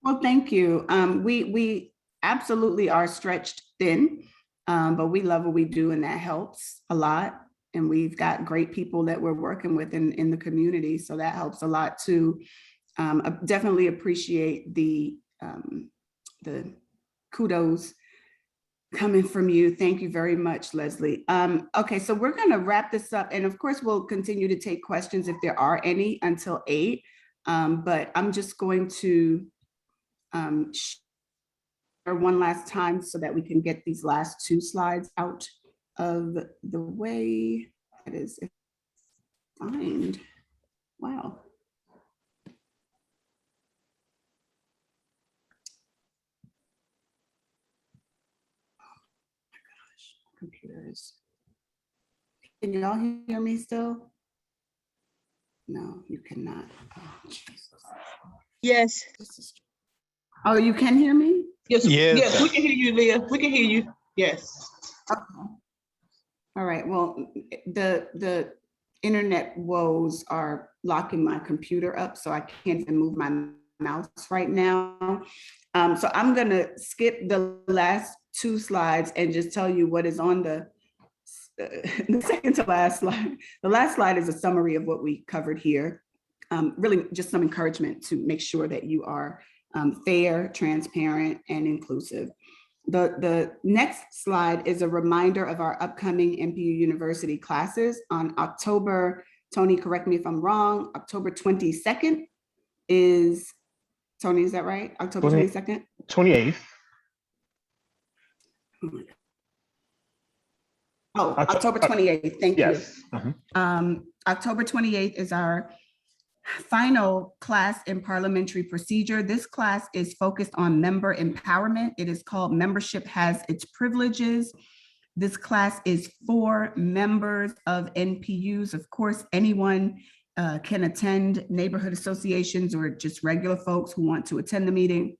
Well, thank you. We absolutely are stretched thin, but we love what we do and that helps a lot. And we've got great people that we're working with in the community. So that helps a lot too. Definitely appreciate the kudos coming from you. Thank you very much, Leslie. Okay, so we're gonna wrap this up. And of course, we'll continue to take questions if there are any until 8. But I'm just going to share one last time so that we can get these last 2 slides out of the way. That is find. Wow. Computers. Can y'all hear me still? No, you cannot. Oh, Jesus. Yes. Oh, you can hear me? Yes, Yes. yes, we can hear you, Leah. We can hear you. Yes. Okay. All right, well, the internet woes are locking my computer up, so I can't even move my mouse right now. So I'm gonna skip the last two slides and just tell you what is on the second to last slide. The last slide is a summary of what we covered here. Really just some encouragement to make sure that you are fair, transparent, and inclusive. The next slide is a reminder of our upcoming NPU University classes on October, Tony, correct me if I'm wrong, October 22nd is, Tony, is that right? October 22nd? 28th. Oh, October 28th, thank you. Yes. October 28th is our final class in parliamentary procedure. This class is focused on member empowerment. It is called Membership Has Its Privileges. This class is for members of NPUs. Of course, anyone can attend, neighborhood associations or just regular folks who want to attend the meeting,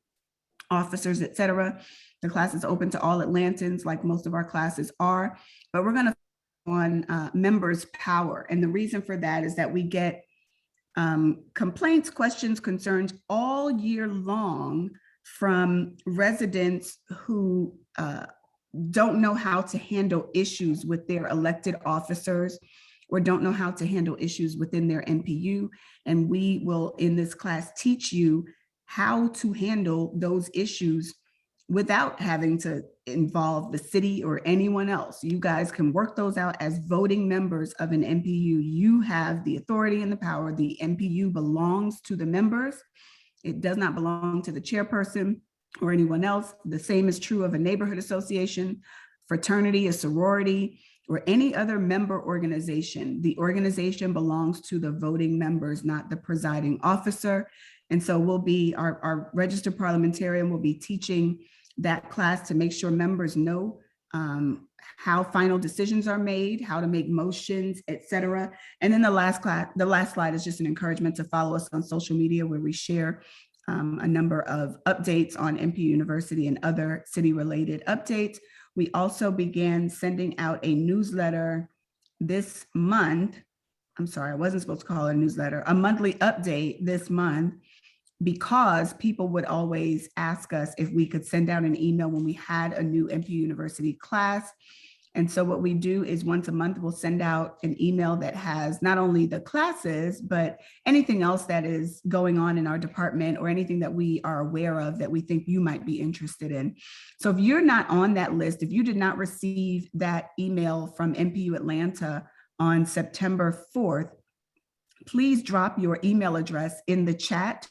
officers, etc. The class is open to all Atlantans, like most of our classes are, but we're gonna on members' power. And the reason for that is that we get complaints, questions, concerns all year long from residents who don't know how to handle issues with their elected officers or don't know how to handle issues within their NPU. And we will, in this class, teach you how to handle those issues without having to involve the city or anyone else. You guys can work those out as voting members of an NPU. You have the authority and the power. The NPU belongs to the members. It does not belong to the chairperson or anyone else. The same is true of a neighborhood association, fraternity, a sorority, or any other member organization. The organization belongs to the voting members, not the presiding officer. And so we'll be, our registered parliamentarian will be teaching that class to make sure members know how final decisions are made, how to make motions, etc. And then the last slide is just an encouragement to follow us on social media, where we share a number of updates on NPU University and other city-related updates. We also began sending out a newsletter this month. I'm sorry, I wasn't supposed to call it a newsletter, a monthly update this month, because people would always ask us if we could send out an email when we had a new NPU University class. And so what we do is once a month, we'll send out an email that has not only the classes, but anything else that is going on in our department or anything that we are aware of that we think you might be interested in. So if you're not on that list, if you did not receive that email from NPU Atlanta on September 4th, please drop your email address in the chat.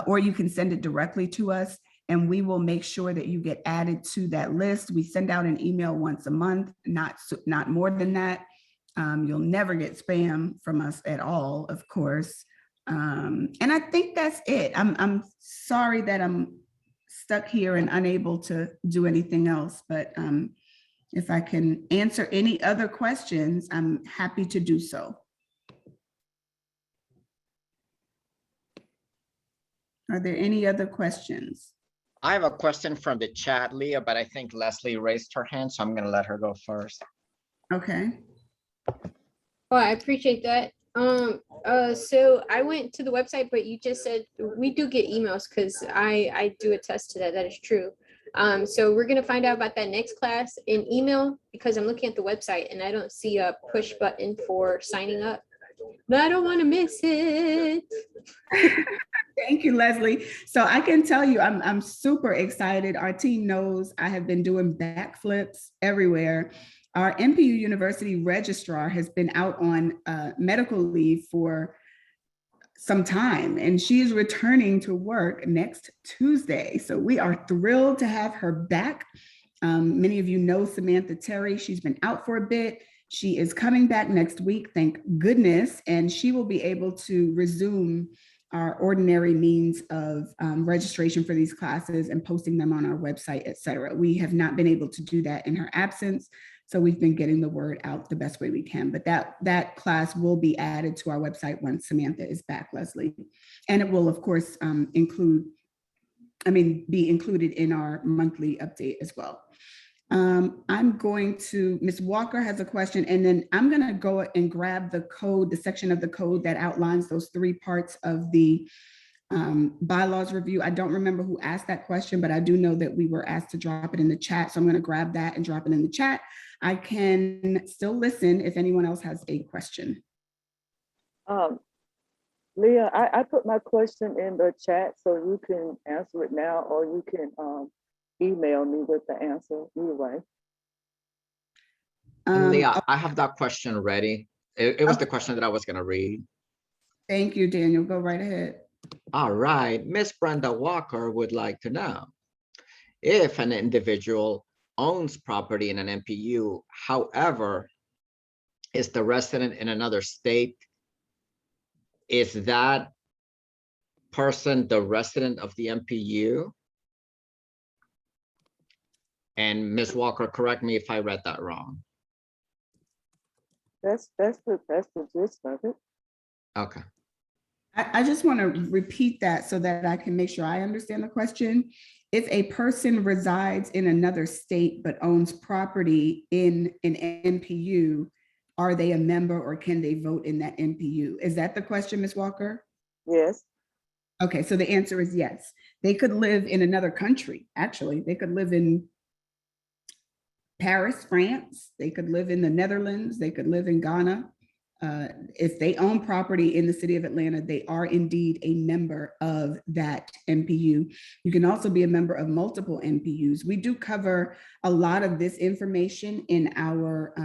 Or you can send it directly to us and we will make sure that you get added to that list. We send out an email once a month, not more than that. You'll never get spam from us at all, of course. And I think that's it. I'm sorry that I'm stuck here and unable to do anything else, but if I can answer any other questions, I'm happy to do so. Are there any other questions? I have a question from the chat, Leah, but I think Leslie raised her hand, so I'm gonna let her go first. Okay. Oh, I appreciate that. So I went to the website, but you just said we do get emails, because I do attest to that. That is true. So we're gonna find out about that next class in email, because I'm looking at the website and I don't see a push button for signing up. But I don't want to miss it. Thank you, Leslie. So I can tell you, I'm super excited. Our team knows I have been doing backflips everywhere. Our NPU University registrar has been out on medical leave for some time, and she is returning to work next Tuesday. So we are thrilled to have her back. Many of you know Samantha Terry. She's been out for a bit. She is coming back next week, thank goodness, and she will be able to resume our ordinary means of registration for these classes and posting them on our website, et cetera. We have not been able to do that in her absence. So we've been getting the word out the best way we can, but that class will be added to our website once Samantha is back, Leslie. And it will, of course, be included in our monthly update as well. I'm going to, Ms. Walker has a question, and then I'm going to go and grab the code, the section of the code that outlines those three parts of the bylaws review. I don't remember who asked that question, but I do know that we were asked to drop it in the chat. So I'm going to grab that and drop it in the chat. I can still listen if anyone else has a question. Leah, I put my question in the chat, so you can answer it now, or you can email me with the answer either way. Leah, I have that question ready. It was the Okay. question that I was gonna read. Thank you, Daniel. Go right ahead. All right, Miss Brenda Walker would like to know if an individual owns property in an MPU, however, is the resident in another state, is that person the resident of the MPU? And Ms. Walker, correct me if I read that wrong. That's the gist of it. Okay. I just want to repeat that so that I can make sure I understand the question. If a person resides in another state but owns property in an MPU, are they a member or can they vote in that MPU? Is that the question, Ms. Walker? Yes. Okay, so the answer is yes. They could live in another country, actually. They could live in Paris, France. They could live in the Netherlands. They could live in Ghana. If they own property in the city of Atlanta, they are indeed a member of that MPU. You can also be a member of multiple MPUs. We do cover a lot of this information in our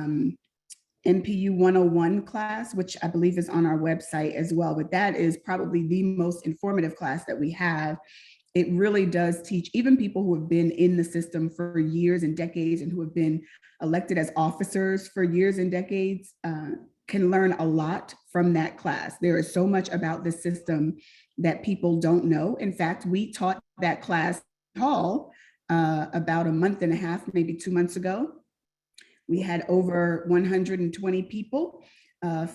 MPU 101 class, which I believe is on our website as well. But that is probably the most informative class that we have. It really does teach even people who have been in the system for years and decades and who have been elected as officers for years and decades, can learn a lot from that class. There is so much about the system that people don't know. In fact, we taught that class hall about a month and a half, maybe 2 months ago. We had over 120 people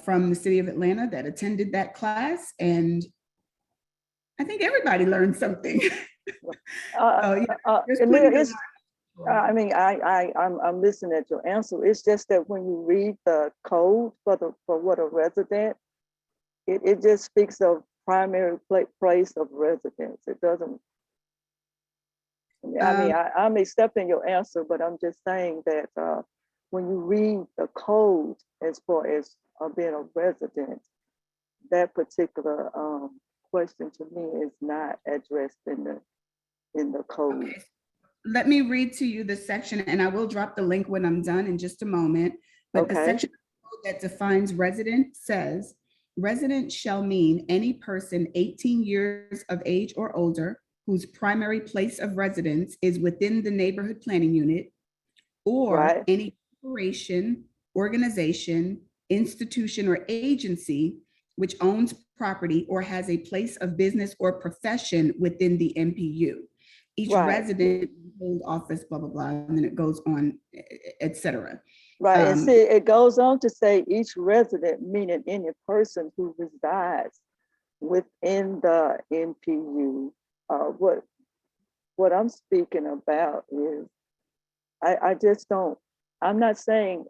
from the city of Atlanta that attended that class, and I think everybody learned something. I'm listening at your answer. It's just that when you read the code for what a resident, it just speaks of primary place of residence. It doesn't. I'm accepting your answer, but I'm just saying that when you read the code as far as being a resident, that particular question to me is not addressed in the code. Okay. Let me read to you the section, and I will drop the link when I'm done in just a moment. But the section that defines resident says, resident shall mean any person 18 years of age or older whose primary place of residence is within the neighborhood planning unit, or any corporation, organization, institution, or agency which owns property or has a place of business or profession within the MPU. Each resident hold office, blah, blah, blah, and then it goes on, et cetera. Right, and see, it goes on to say each resident, meaning any person who resides within the MPU. What I'm speaking about is, I just don't, I'm not saying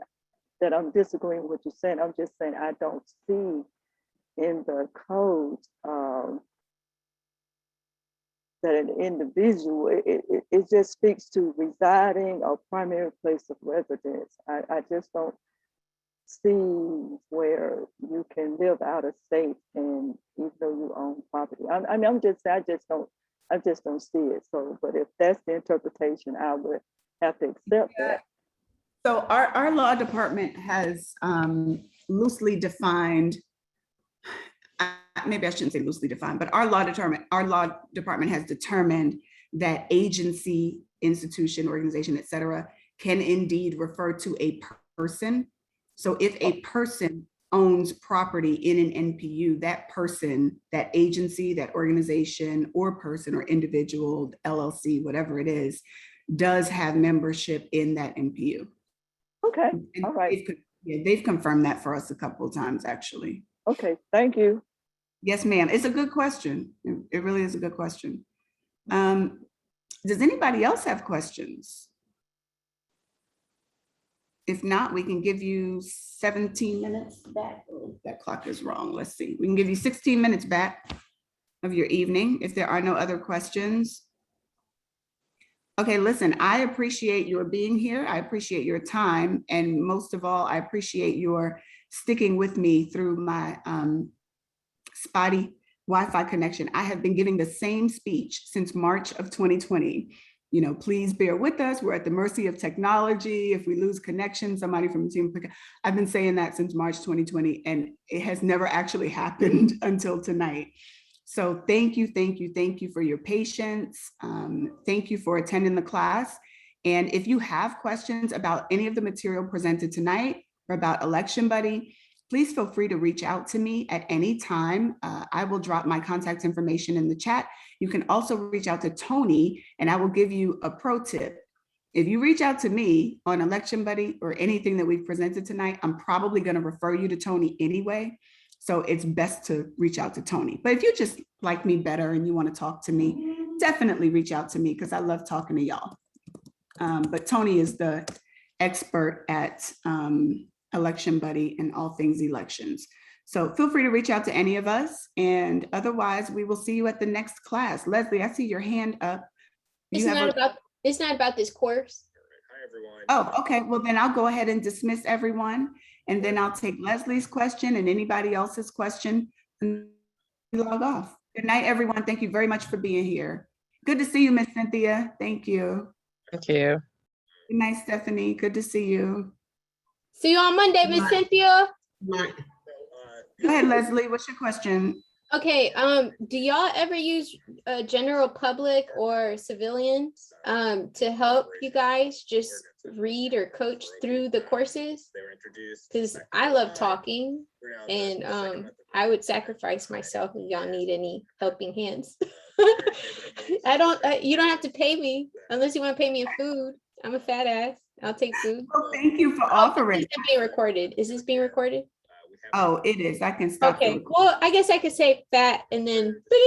that I'm disagreeing with what you're saying. I'm just saying I don't see in the code that an individual, it just speaks to residing or primary place of residence. I just don't see where you can live out of state and even though you own property. I'm just saying, I just don't see it. So, but if that's the interpretation, I would have to accept that. So our law department has loosely defined, maybe I shouldn't say loosely defined, but our law department has determined that agency, institution, organization, et cetera, can indeed refer to a person. So if a person owns property in an NPU, that person, that agency, that organization, or person or individual, LLC, whatever it is, does have membership in that NPU. Okay, And all right. they've confirmed that for us a couple of times, actually. Okay, thank you. Yes, ma'am. It's a good question. It really is a good question. Does anybody else have questions? If not, we can give you 17 minutes back. Oh, that clock is wrong. Let's see. We can give you 16 minutes back of your evening if there are no other questions. Okay, listen, I appreciate your being here. I appreciate your time. And most of all, I appreciate your sticking with me through my spotty Wi-Fi connection. I have been giving the same speech since March of 2020. You know, please bear with us. We're at the mercy of technology. If we lose connection, somebody from the team, I've been saying that since March 2020, and it has never actually happened until tonight. So thank you for your patience. Thank you for attending the class. And if you have questions about any of the material presented tonight or about Election Buddy, please feel free to reach out to me at any time. I will drop my contact information in the chat. You can also reach out to Tony, and I will give you a pro tip. If you reach out to me on Election Buddy or anything that we've presented tonight, I'm probably going to refer you to Tony anyway. So it's best to reach out to Tony. But if you just like me better and you want to talk to me, definitely reach out to me because I love talking to y'all. But Tony is the expert at Election Buddy and all things elections. So feel free to reach out to any of us. And otherwise, we will see you at the next class. Leslie, I see your hand up. It's not about this course. Oh, okay. Well, then I'll go ahead and dismiss everyone. And then I'll take Leslie's question and anybody else's question and log off. Good night, everyone. Thank you very much for being here. Good to see you, Miss Cynthia. Thank you. Thank you. Good night, Stephanie. Good to see you. See you on Monday, Miss Cynthia. Right. Go ahead, Leslie. What's your question? Okay, do y'all ever use general public or civilians to help you guys just read or coach through the courses? Because I love talking and I would sacrifice myself if y'all need any helping hands. You don't have to pay me unless you want to pay me in food. I'm a fat ass. I'll take food. Well, thank you for offering. Is this being recorded? Is this being recorded? Oh, it is. I can stop. Okay, well, I guess I could say fat and then